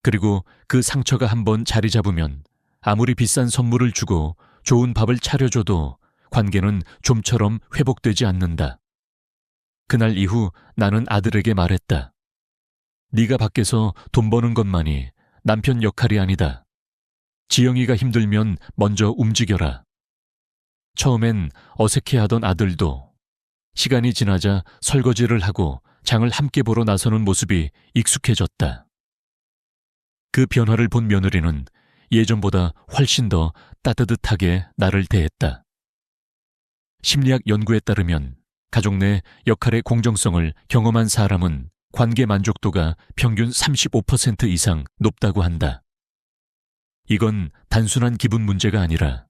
S1: 그리고 그 상처가 한번 자리 잡으면 아무리 비싼 선물을 주고 좋은 밥을 차려줘도 관계는 좀처럼 회복되지 않는다. 그날 이후 나는 아들에게 말했다. 네가 밖에서 돈 버는 것만이 남편 역할이 아니다. 지영이가 힘들면 먼저 움직여라. 처음엔 어색해하던 아들도 시간이 지나자 설거지를 하고 장을 함께 보러 나서는 모습이 익숙해졌다. 그 변화를 본 며느리는 예전보다 훨씬 더 따뜻하게 나를 대했다. 심리학 연구에 따르면 가족 내 역할의 공정성을 경험한 사람은 관계 만족도가 평균 35% 이상 높다고 한다. 이건 단순한 기분 문제가 아니라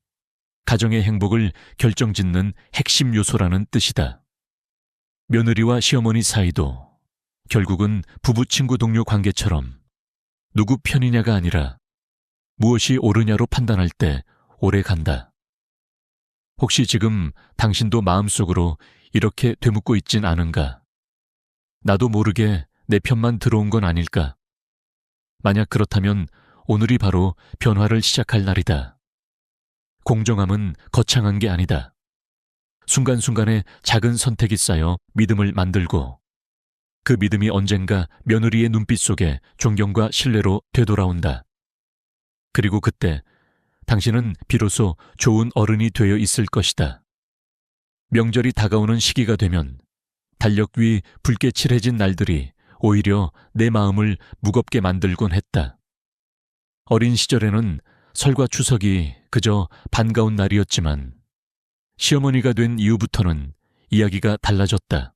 S1: 가정의 행복을 결정짓는 핵심 요소라는 뜻이다. 며느리와 시어머니 사이도, 결국은 부부 친구 동료 관계처럼 누구 편이냐가 아니라 무엇이 옳으냐로 판단할 때 오래 간다. 혹시 지금 당신도 마음속으로 이렇게 되묻고 있진 않은가? 나도 모르게 내 편만 들어온 건 아닐까? 만약 그렇다면 오늘이 바로 변화를 시작할 날이다. 공정함은 거창한 게 아니다. 순간순간에 작은 선택이 쌓여 믿음을 만들고 그 믿음이 언젠가 며느리의 눈빛 속에 존경과 신뢰로 되돌아온다. 그리고 그때 당신은 비로소 좋은 어른이 되어 있을 것이다. 명절이 다가오는 시기가 되면 달력 위 붉게 칠해진 날들이 오히려 내 마음을 무겁게 만들곤 했다. 어린 시절에는 설과 추석이 그저 반가운 날이었지만 시어머니가 된 이후부터는 이야기가 달라졌다.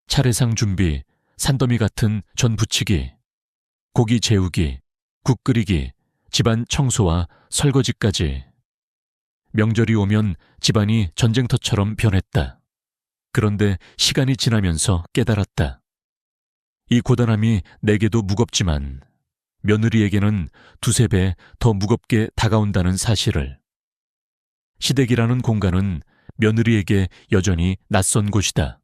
S1: 차례상 준비, 산더미 같은 전 부치기, 고기 재우기, 국 끓이기, 집안 청소와 설거지까지. 명절이 오면 집안이 전쟁터처럼 변했다. 그런데 시간이 지나면서 깨달았다. 이 고단함이 내게도 무겁지만 며느리에게는 두세 배 더 무겁게 다가온다는 사실을. 시댁이라는 공간은 며느리에게 여전히 낯선 곳이다.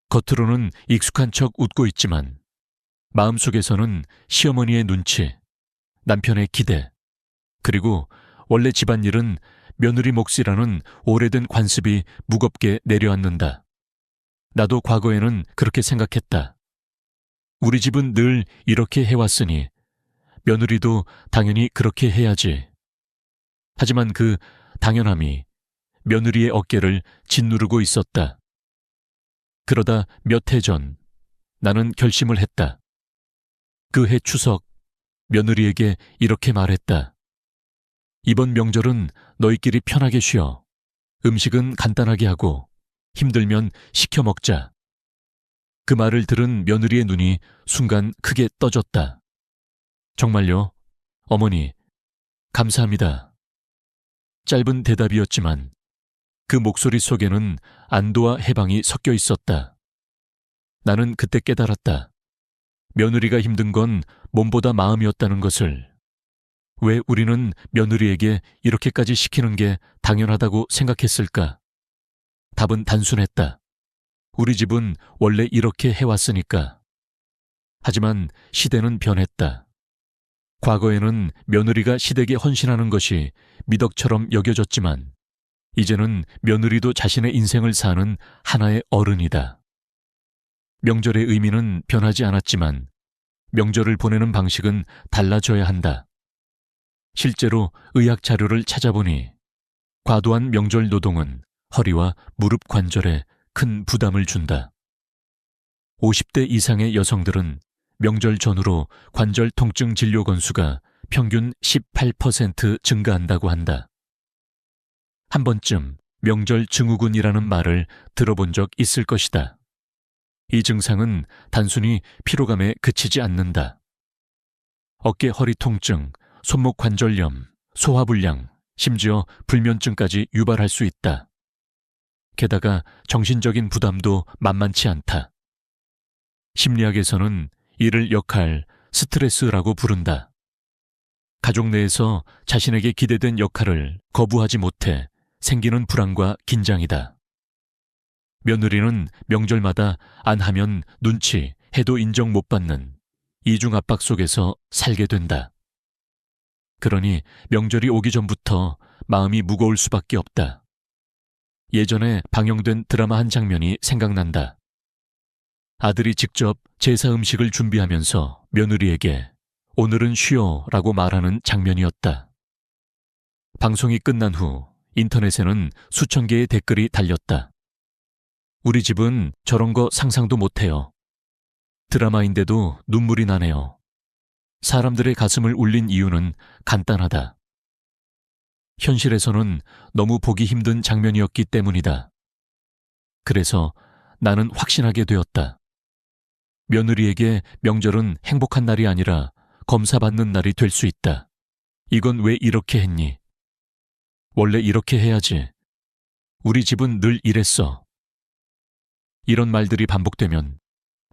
S1: 겉으로는 익숙한 척 웃고 있지만 마음속에서는 시어머니의 눈치, 남편의 기대, 그리고 원래 집안일은 며느리 몫이라는 오래된 관습이 무겁게 내려앉는다. 나도 과거에는 그렇게 생각했다. 우리 집은 늘 이렇게 해왔으니 며느리도 당연히 그렇게 해야지. 하지만 그 당연함이 며느리의 어깨를 짓누르고 있었다. 그러다 몇 해 전 나는 결심을 했다. 그 해 추석 며느리에게 이렇게 말했다. 이번 명절은 너희끼리 편하게 쉬어. 음식은 간단하게 하고 힘들면 시켜 먹자. 그 말을 들은 며느리의 눈이 순간 크게 떠졌다. 정말요? 어머니, 감사합니다. 짧은 대답이었지만 그 목소리 속에는 안도와 해방이 섞여 있었다. 나는 그때 깨달았다. 며느리가 힘든 건 몸보다 마음이었다는 것을. 왜 우리는 며느리에게 이렇게까지 시키는 게 당연하다고 생각했을까? 답은 단순했다. 우리 집은 원래 이렇게 해왔으니까. 하지만 시대는 변했다. 과거에는 며느리가 시댁에 헌신하는 것이 미덕처럼 여겨졌지만 이제는 며느리도 자신의 인생을 사는 하나의 어른이다. 명절의 의미는 변하지 않았지만 명절을 보내는 방식은 달라져야 한다. 실제로 의학 자료를 찾아보니 과도한 명절 노동은 허리와 무릎 관절에 큰 부담을 준다. 50대 이상의 여성들은 명절 전후로 관절 통증 진료 건수가 평균 18% 증가한다고 한다. 한 번쯤 명절 증후군이라는 말을 들어본 적 있을 것이다. 이 증상은 단순히 피로감에 그치지 않는다. 어깨 허리 통증, 손목 관절염, 소화불량, 심지어 불면증까지 유발할 수 있다. 게다가 정신적인 부담도 만만치 않다. 심리학에서는 이를 역할, 스트레스라고 부른다. 가족 내에서 자신에게 기대된 역할을 거부하지 못해 생기는 불안과 긴장이다. 며느리는 명절마다 안 하면 눈치, 해도 인정 못 받는 이중 압박 속에서 살게 된다. 그러니 명절이 오기 전부터 마음이 무거울 수밖에 없다. 예전에 방영된 드라마 한 장면이 생각난다. 아들이 직접 제사 음식을 준비하면서 며느리에게 오늘은 쉬어라고 말하는 장면이었다. 방송이 끝난 후 인터넷에는 수천 개의 댓글이 달렸다. 우리 집은 저런 거 상상도 못해요. 드라마인데도 눈물이 나네요. 사람들의 가슴을 울린 이유는 간단하다. 현실에서는 너무 보기 힘든 장면이었기 때문이다. 그래서 나는 확신하게 되었다. 며느리에게 명절은 행복한 날이 아니라 검사받는 날이 될 수 있다. 이건 왜 이렇게 했니? 원래 이렇게 해야지. 우리 집은 늘 이랬어. 이런 말들이 반복되면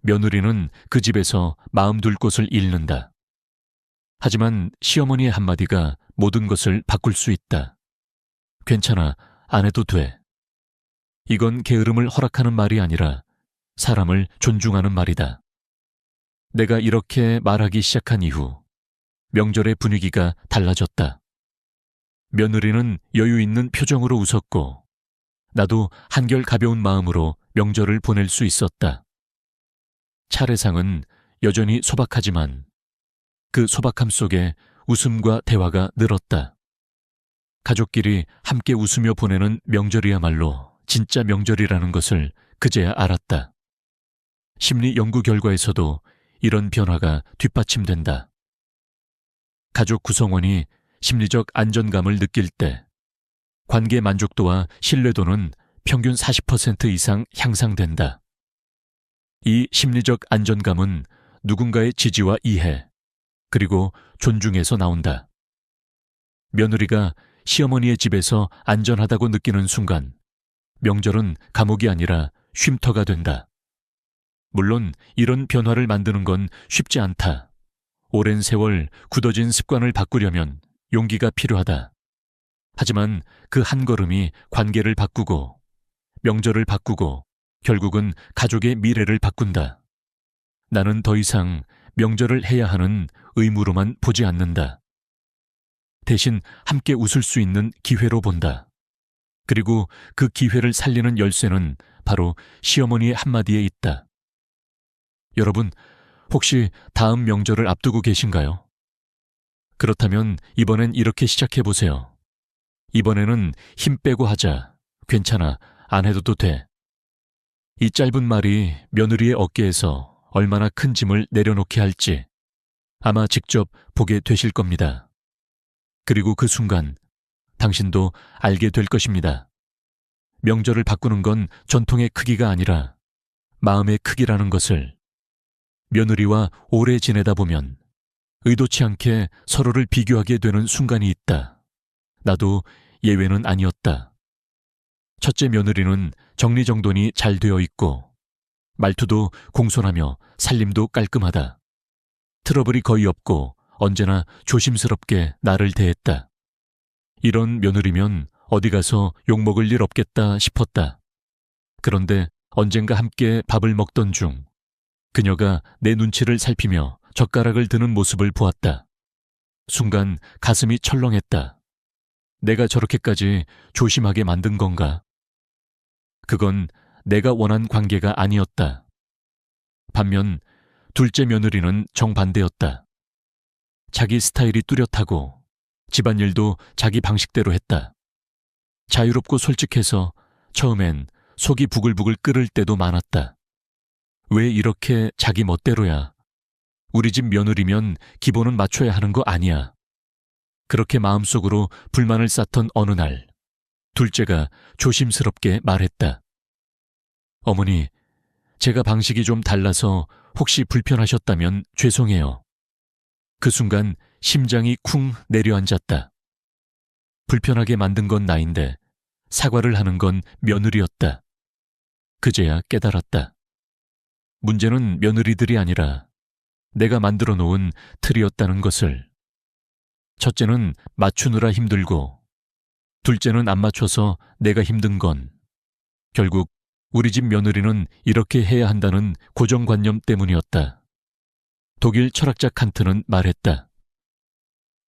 S1: 며느리는 그 집에서 마음 둘 곳을 잃는다. 하지만 시어머니의 한마디가 모든 것을 바꿀 수 있다. 괜찮아, 안 해도 돼. 이건 게으름을 허락하는 말이 아니라 사람을 존중하는 말이다. 내가 이렇게 말하기 시작한 이후 명절의 분위기가 달라졌다. 며느리는 여유 있는 표정으로 웃었고 나도 한결 가벼운 마음으로 명절을 보낼 수 있었다. 차례상은 여전히 소박하지만 그 소박함 속에 웃음과 대화가 늘었다. 가족끼리 함께 웃으며 보내는 명절이야말로 진짜 명절이라는 것을 그제야 알았다. 심리 연구 결과에서도 이런 변화가 뒷받침된다. 가족 구성원이 심리적 안정감을 느낄 때 관계 만족도와 신뢰도는 평균 40% 이상 향상된다. 이 심리적 안정감은 누군가의 지지와 이해, 그리고 존중에서 나온다. 며느리가 시어머니의 집에서 안전하다고 느끼는 순간 명절은 감옥이 아니라 쉼터가 된다. 물론 이런 변화를 만드는 건 쉽지 않다. 오랜 세월 굳어진 습관을 바꾸려면 용기가 필요하다. 하지만 그 한 걸음이 관계를 바꾸고 명절을 바꾸고 결국은 가족의 미래를 바꾼다. 나는 더 이상 명절을 해야 하는 의무로만 보지 않는다. 대신 함께 웃을 수 있는 기회로 본다. 그리고 그 기회를 살리는 열쇠는 바로 시어머니의 한마디에 있다. 여러분, 혹시 다음 명절을 앞두고 계신가요? 그렇다면 이번엔 이렇게 시작해보세요. 이번에는 힘 빼고 하자. 괜찮아, 안 해도 돼. 이 짧은 말이 며느리의 어깨에서 얼마나 큰 짐을 내려놓게 할지 아마 직접 보게 되실 겁니다. 그리고 그 순간 당신도 알게 될 것입니다. 명절을 바꾸는 건 전통의 크기가 아니라 마음의 크기라는 것을. 며느리와 오래 지내다 보면 의도치 않게 서로를 비교하게 되는 순간이 있다. 나도 예외는 아니었다. 첫째 며느리는 정리정돈이 잘 되어 있고 말투도 공손하며 살림도 깔끔하다. 트러블이 거의 없고 언제나 조심스럽게 나를 대했다. 이런 며느리면 어디 가서 욕먹을 일 없겠다 싶었다. 그런데 언젠가 함께 밥을 먹던 중 그녀가 내 눈치를 살피며 젓가락을 드는 모습을 보았다. 순간 가슴이 철렁했다. 내가 저렇게까지 조심하게 만든 건가? 그건 내가 원한 관계가 아니었다. 반면 둘째 며느리는 정반대였다. 자기 스타일이 뚜렷하고 집안일도 자기 방식대로 했다. 자유롭고 솔직해서 처음엔 속이 부글부글 끓을 때도 많았다. 왜 이렇게 자기 멋대로야? 우리 집 며느리면 기본은 맞춰야 하는 거 아니야. 그렇게 마음속으로 불만을 쌓던 어느 날 둘째가 조심스럽게 말했다. 어머니, 제가 방식이 좀 달라서 혹시 불편하셨다면 죄송해요. 그 순간 심장이 쿵 내려앉았다. 불편하게 만든 건 나인데 사과를 하는 건 며느리였다. 그제야 깨달았다. 문제는 며느리들이 아니라 내가 만들어 놓은 틀이었다는 것을. 첫째는 맞추느라 힘들고 둘째는 안 맞춰서 내가 힘든 건 결국 우리 집 며느리는 이렇게 해야 한다는 고정관념 때문이었다. 독일 철학자 칸트는 말했다.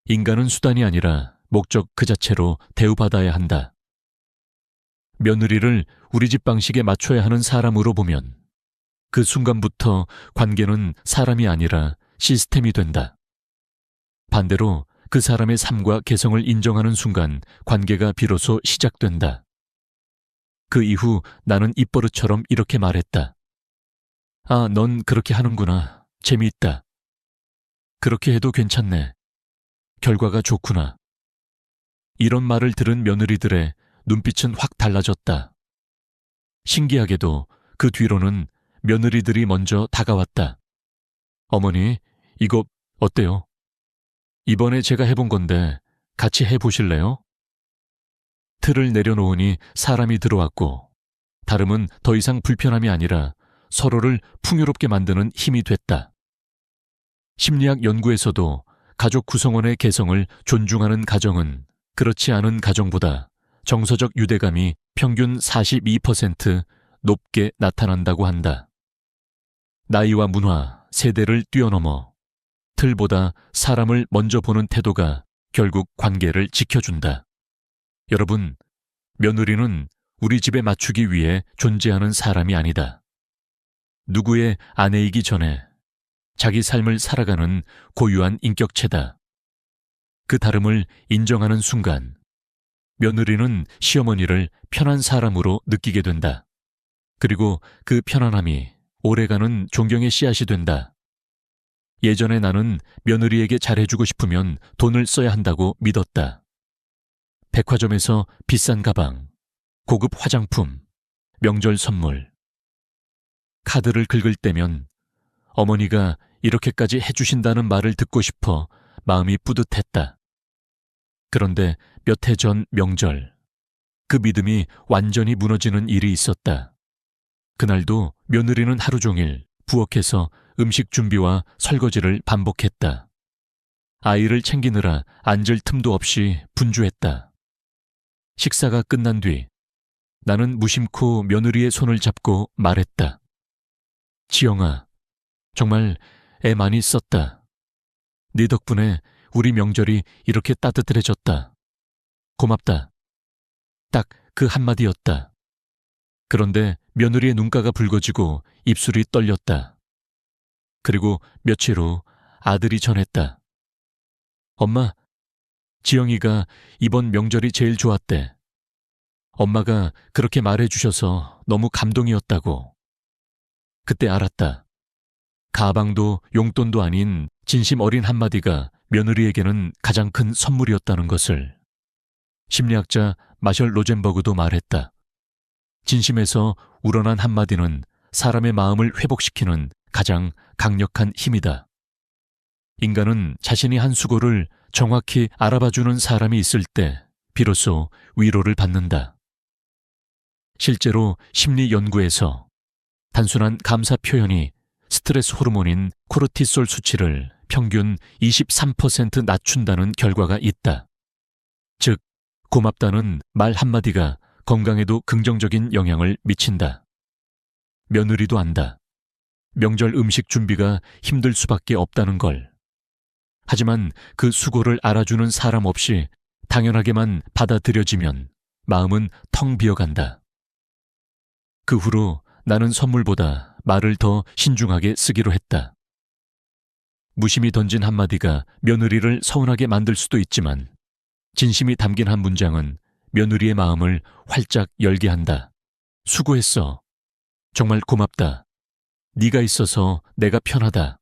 S1: 인간은 수단이 아니라 목적 그 자체로 대우받아야 한다. 며느리를 우리 집 방식에 맞춰야 하는 사람으로 보면 그 순간부터 관계는 사람이 아니라 시스템이 된다. 반대로 그 사람의 삶과 개성을 인정하는 순간 관계가 비로소 시작된다. 그 이후 나는 입버릇처럼 이렇게 말했다. 아, 넌 그렇게 하는구나. 재미있다. 그렇게 해도 괜찮네. 결과가 좋구나. 이런 말을 들은 며느리들의 눈빛은 확 달라졌다. 신기하게도 그 뒤로는 며느리들이 먼저 다가왔다. 어머니, 이거 어때요? 이번에 제가 해본 건데 같이 해보실래요? 틀을 내려놓으니 사람이 들어왔고 다름은 더 이상 불편함이 아니라 서로를 풍요롭게 만드는 힘이 됐다. 심리학 연구에서도 가족 구성원의 개성을 존중하는 가정은 그렇지 않은 가정보다 정서적 유대감이 평균 42% 높게 나타난다고 한다. 나이와 문화, 세대를 뛰어넘어 틀보다 사람을 먼저 보는 태도가 결국 관계를 지켜준다. 여러분, 며느리는 우리 집에 맞추기 위해 존재하는 사람이 아니다. 누구의 아내이기 전에 자기 삶을 살아가는 고유한 인격체다. 그 다름을 인정하는 순간, 며느리는 시어머니를 편한 사람으로 느끼게 된다. 그리고 그 편안함이 오래가는 존경의 씨앗이 된다. 예전에 나는 며느리에게 잘해주고 싶으면 돈을 써야 한다고 믿었다. 백화점에서 비싼 가방, 고급 화장품, 명절 선물. 카드를 긁을 때면 어머니가 이렇게까지 해주신다는 말을 듣고 싶어 마음이 뿌듯했다. 그런데 몇 해 전 명절, 그 믿음이 완전히 무너지는 일이 있었다. 그날도 며느리는 하루 종일 부엌에서 음식 준비와 설거지를 반복했다. 아이를 챙기느라 앉을 틈도 없이 분주했다. 식사가 끝난 뒤 나는 무심코 며느리의 손을 잡고 말했다. 지영아, 정말 애 많이 썼다. 네 덕분에 우리 명절이 이렇게 따뜻해졌다. 고맙다. 딱 그 한마디였다. 그런데 며느리의 눈가가 붉어지고 입술이 떨렸다. 그리고 며칠 후 아들이 전했다. 엄마, 지영이가 이번 명절이 제일 좋았대. 엄마가 그렇게 말해주셔서 너무 감동이었다고. 그때 알았다. 가방도 용돈도 아닌 진심 어린 한마디가 며느리에게는 가장 큰 선물이었다는 것을. 심리학자 마셜 로젠버그도 말했다. 진심에서 우러난 한마디는 사람의 마음을 회복시키는 가장 강력한 힘이다. 인간은 자신이 한 수고를 정확히 알아봐주는 사람이 있을 때 비로소 위로를 받는다. 실제로 심리 연구에서 단순한 감사 표현이 스트레스 호르몬인 코르티솔 수치를 평균 23% 낮춘다는 결과가 있다. 즉, 고맙다는 말 한마디가 건강에도 긍정적인 영향을 미친다. 며느리도 안다. 명절 음식 준비가 힘들 수밖에 없다는 걸. 하지만 그 수고를 알아주는 사람 없이 당연하게만 받아들여지면 마음은 텅 비어간다. 그 후로 나는 선물보다 말을 더 신중하게 쓰기로 했다. 무심히 던진 한마디가 며느리를 서운하게 만들 수도 있지만 진심이 담긴 한 문장은 며느리의 마음을 활짝 열게 한다. 수고했어. 정말 고맙다. 네가 있어서 내가 편하다.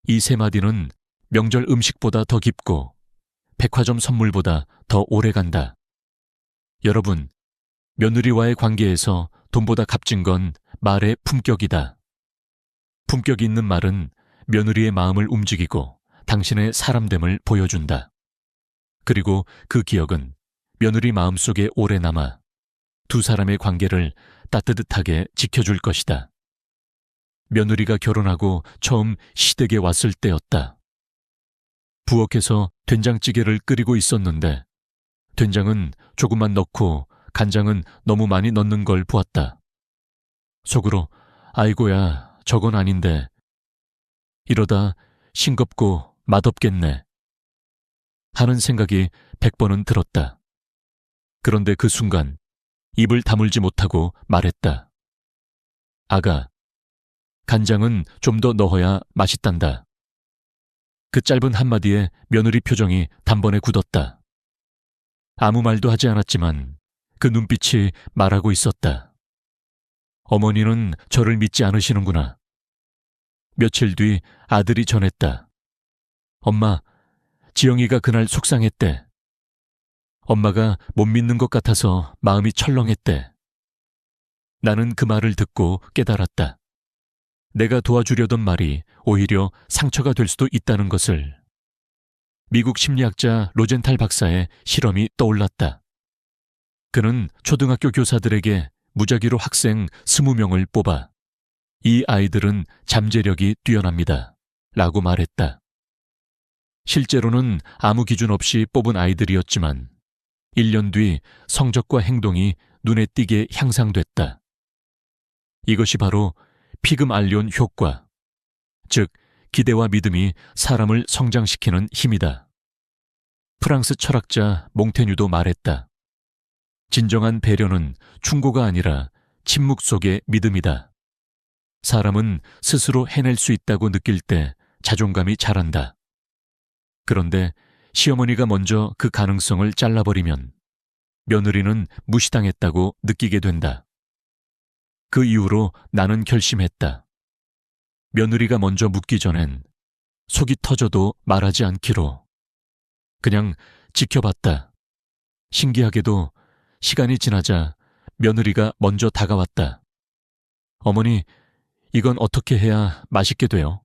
S1: 이 세 마디는 명절 음식보다 더 깊고 백화점 선물보다 더 오래 간다. 여러분, 며느리와의 관계에서 돈보다 값진 건 말의 품격이다. 품격이 있는 말은 며느리의 마음을 움직이고 당신의 사람됨을 보여준다. 그리고 그 기억은 며느리 마음속에 오래 남아 두 사람의 관계를 따뜻하게 지켜줄 것이다. 며느리가 결혼하고 처음 시댁에 왔을 때였다. 부엌에서 된장찌개를 끓이고 있었는데 된장은 조금만 넣고 간장은 너무 많이 넣는 걸 보았다. 속으로 아이고야, 저건 아닌데. 이러다 싱겁고 맛없겠네. 하는 생각이 100번은 들었다. 그런데 그 순간 입을 다물지 못하고 말했다. 아가, 간장은 좀 더 넣어야 맛있단다. 그 짧은 한마디에 며느리 표정이 단번에 굳었다. 아무 말도 하지 않았지만 그 눈빛이 말하고 있었다. 어머니는 저를 믿지 않으시는구나. 며칠 뒤 아들이 전했다. 엄마, 지영이가 그날 속상했대. 엄마가 못 믿는 것 같아서 마음이 철렁했대. 나는 그 말을 듣고 깨달았다. 내가 도와주려던 말이 오히려 상처가 될 수도 있다는 것을. 미국 심리학자 로젠탈 박사의 실험이 떠올랐다. 그는 초등학교 교사들에게 무작위로 학생 20명을 뽑아 이 아이들은 잠재력이 뛰어납니다. 라고 말했다. 실제로는 아무 기준 없이 뽑은 아이들이었지만 1년 뒤 성적과 행동이 눈에 띄게 향상됐다. 이것이 바로 피그말리온 효과, 즉 기대와 믿음이 사람을 성장시키는 힘이다. 프랑스 철학자 몽테뉴도 말했다. 진정한 배려는 충고가 아니라 침묵 속의 믿음이다. 사람은 스스로 해낼 수 있다고 느낄 때 자존감이 자란다. 그런데 시어머니가 먼저 그 가능성을 잘라버리면 며느리는 무시당했다고 느끼게 된다. 그 이후로 나는 결심했다. 며느리가 먼저 묻기 전엔 속이 터져도 말하지 않기로. 그냥 지켜봤다. 신기하게도 시간이 지나자 며느리가 먼저 다가왔다. 어머니, 이건 어떻게 해야 맛있게 돼요?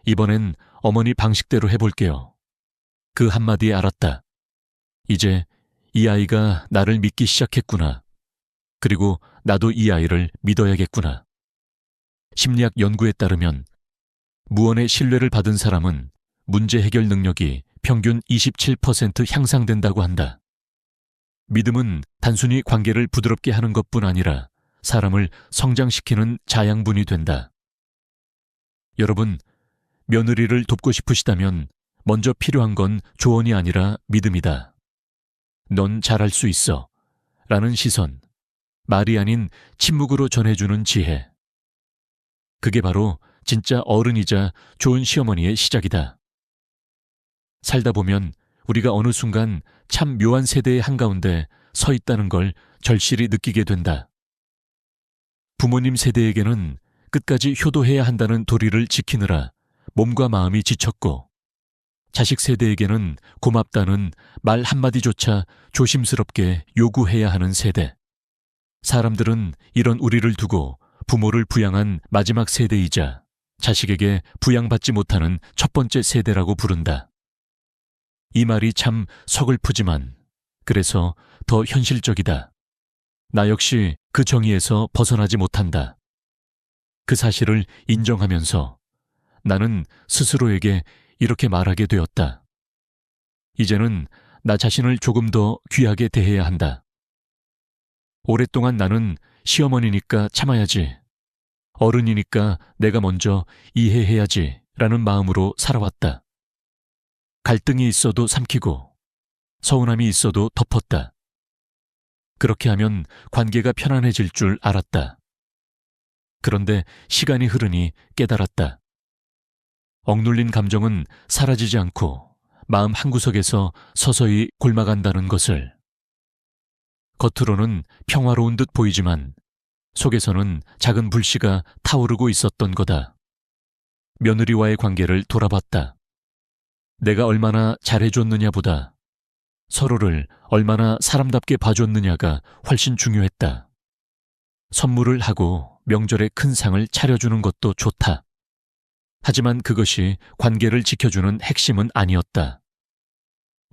S1: 이번엔 어머니 방식대로 해볼게요. 그 한마디에 알았다. 이제 이 아이가 나를 믿기 시작했구나. 그리고 나도 이 아이를 믿어야겠구나. 심리학 연구에 따르면 무언의 신뢰를 받은 사람은 문제 해결 능력이 평균 27% 향상된다고 한다. 믿음은 단순히 관계를 부드럽게 하는 것뿐 아니라 사람을 성장시키는 자양분이 된다. 여러분, 며느리를 돕고 싶으시다면 먼저 필요한 건 조언이 아니라 믿음이다. 넌 잘할 수 있어. 라는 시선, 말이 아닌 침묵으로 전해주는 지혜. 그게 바로 진짜 어른이자 좋은 시어머니의 시작이다. 살다 보면 우리가 어느 순간 참 묘한 세대의 한가운데 서 있다는 걸 절실히 느끼게 된다. 부모님 세대에게는 끝까지 효도해야 한다는 도리를 지키느라 몸과 마음이 지쳤고, 자식 세대에게는 고맙다는 말 한마디조차 조심스럽게 요구해야 하는 세대. 사람들은 이런 우리를 두고 부모를 부양한 마지막 세대이자 자식에게 부양받지 못하는 첫 번째 세대라고 부른다. 이 말이 참 서글프지만 그래서 더 현실적이다. 나 역시 그 정의에서 벗어나지 못한다. 그 사실을 인정하면서 나는 스스로에게 이렇게 말하게 되었다. 이제는 나 자신을 조금 더 귀하게 대해야 한다. 오랫동안 나는 시어머니니까 참아야지, 어른이니까 내가 먼저 이해해야지 라는 마음으로 살아왔다. 갈등이 있어도 삼키고 서운함이 있어도 덮었다. 그렇게 하면 관계가 편안해질 줄 알았다. 그런데 시간이 흐르니 깨달았다. 억눌린 감정은 사라지지 않고 마음 한구석에서 서서히 곪아간다는 것을. 겉으로는 평화로운 듯 보이지만 속에서는 작은 불씨가 타오르고 있었던 거다. 며느리와의 관계를 돌아봤다. 내가 얼마나 잘해줬느냐보다 서로를 얼마나 사람답게 봐줬느냐가 훨씬 중요했다. 선물을 하고 명절에 큰 상을 차려주는 것도 좋다. 하지만 그것이 관계를 지켜주는 핵심은 아니었다.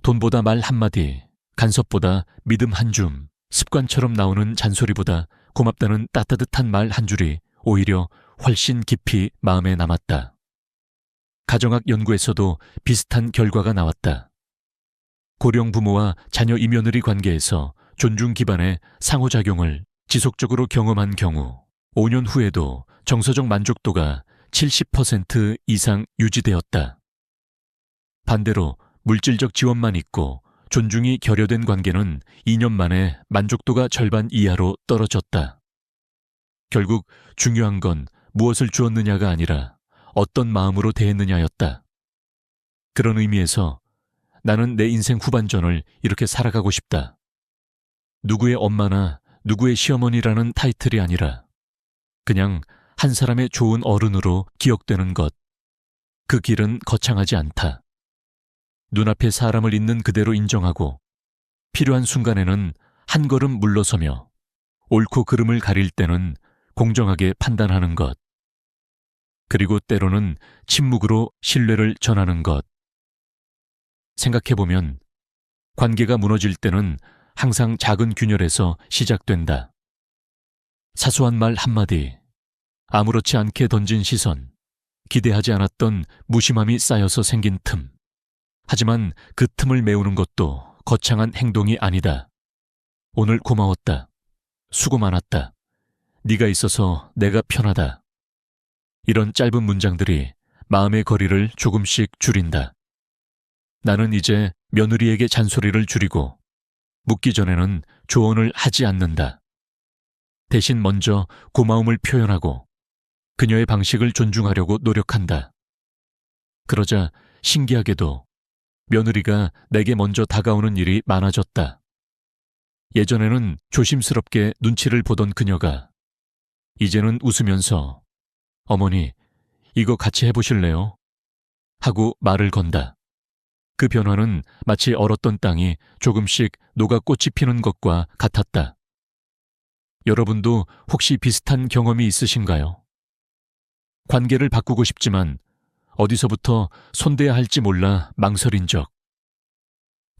S1: 돈보다 말 한마디, 간섭보다 믿음 한 줌, 습관처럼 나오는 잔소리보다 고맙다는 따뜻한 말 한 줄이 오히려 훨씬 깊이 마음에 남았다. 가정학 연구에서도 비슷한 결과가 나왔다. 고령 부모와 자녀 이며느리 관계에서 존중 기반의 상호작용을 지속적으로 경험한 경우 5년 후에도 정서적 만족도가 70% 이상 유지되었다. 반대로 물질적 지원만 있고 존중이 결여된 관계는 2년 만에 만족도가 절반 이하로 떨어졌다. 결국 중요한 건 무엇을 주었느냐가 아니라 어떤 마음으로 대했느냐였다. 그런 의미에서 나는 내 인생 후반전을 이렇게 살아가고 싶다. 누구의 엄마나 누구의 시어머니라는 타이틀이 아니라 그냥 한 사람의 좋은 어른으로 기억되는 것. 그 길은 거창하지 않다. 눈앞에 사람을 있는 그대로 인정하고 필요한 순간에는 한 걸음 물러서며 옳고 그름을 가릴 때는 공정하게 판단하는 것. 그리고 때로는 침묵으로 신뢰를 전하는 것. 생각해보면 관계가 무너질 때는 항상 작은 균열에서 시작된다. 사소한 말 한마디, 아무렇지 않게 던진 시선, 기대하지 않았던 무심함이 쌓여서 생긴 틈. 하지만 그 틈을 메우는 것도 거창한 행동이 아니다. 오늘 고마웠다. 수고 많았다. 네가 있어서 내가 편하다. 이런 짧은 문장들이 마음의 거리를 조금씩 줄인다. 나는 이제 며느리에게 잔소리를 줄이고 묻기 전에는 조언을 하지 않는다. 대신 먼저 고마움을 표현하고 그녀의 방식을 존중하려고 노력한다. 그러자 신기하게도 며느리가 내게 먼저 다가오는 일이 많아졌다. 예전에는 조심스럽게 눈치를 보던 그녀가 이제는 웃으면서 어머니, 이거 같이 해보실래요? 하고 말을 건다. 그 변화는 마치 얼었던 땅이 조금씩 녹아 꽃이 피는 것과 같았다. 여러분도 혹시 비슷한 경험이 있으신가요? 관계를 바꾸고 싶지만 어디서부터 손대야 할지 몰라 망설인 적.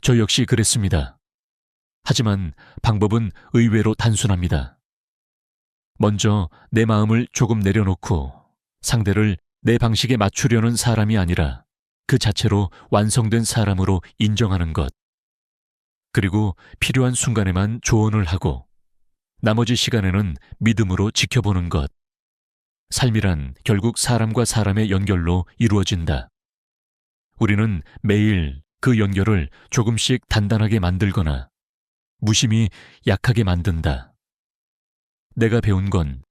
S1: 저 역시 그랬습니다. 하지만 방법은 의외로 단순합니다. 먼저 내 마음을 조금 내려놓고 상대를 내 방식에 맞추려는 사람이 아니라 그 자체로 완성된 사람으로 인정하는 것. 그리고 필요한 순간에만 조언을 하고 나머지 시간에는 믿음으로 지켜보는 것. 삶이란 결국 사람과 사람의 연결로 이루어진다. 우리는 매일 그 연결을 조금씩 단단하게 만들거나 무심히 약하게 만든다. 내가 배운 건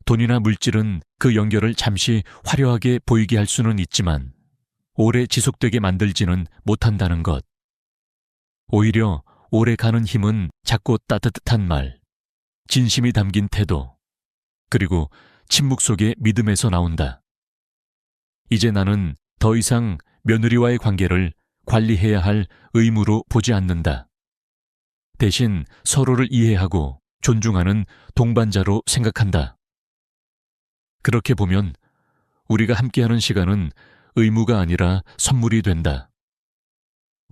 S1: 돈이나 물질은 그 연결을 잠시 화려하게 보이게 할 수는 있지만 오래 지속되게 만들지는 못한다는 것. 오히려 오래 가는 힘은 작고 따뜻한 말, 진심이 담긴 태도, 그리고 침묵 속의 믿음에서 나온다. 이제 나는 더 이상 며느리와의 관계를 관리해야 할 의무로 보지 않는다. 대신 서로를 이해하고 존중하는 동반자로 생각한다. 그렇게 보면 우리가 함께하는 시간은 의무가 아니라 선물이 된다.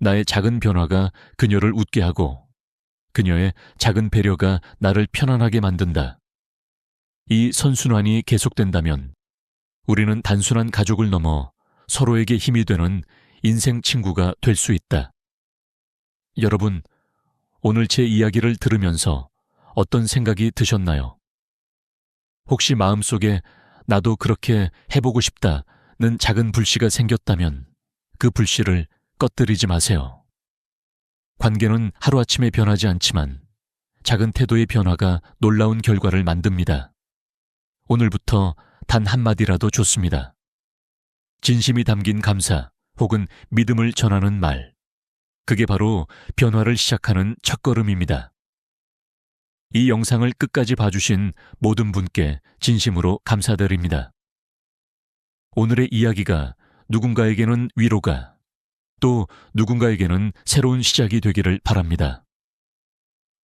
S1: 나의 작은 변화가 그녀를 웃게 하고 그녀의 작은 배려가 나를 편안하게 만든다. 이 선순환이 계속된다면 우리는 단순한 가족을 넘어 서로에게 힘이 되는 인생 친구가 될 수 있다. 여러분, 오늘 제 이야기를 들으면서 어떤 생각이 드셨나요? 혹시 마음속에 나도 그렇게 해보고 싶다는 작은 불씨가 생겼다면 그 불씨를 꺼뜨리지 마세요. 관계는 하루아침에 변하지 않지만 작은 태도의 변화가 놀라운 결과를 만듭니다. 오늘부터 단 한마디라도 좋습니다. 진심이 담긴 감사 혹은 믿음을 전하는 말. 그게 바로 변화를 시작하는 첫걸음입니다. 이 영상을 끝까지 봐주신 모든 분께 진심으로 감사드립니다. 오늘의 이야기가 누군가에게는 위로가, 또 누군가에게는 새로운 시작이 되기를 바랍니다.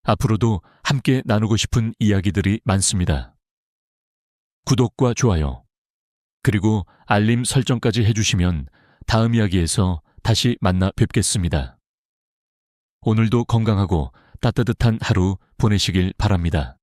S1: 앞으로도 함께 나누고 싶은 이야기들이 많습니다. 구독과 좋아요, 그리고 알림 설정까지 해주시면 다음 이야기에서 다시 만나 뵙겠습니다. 오늘도 건강하고 따뜻한 하루 보내시길 바랍니다.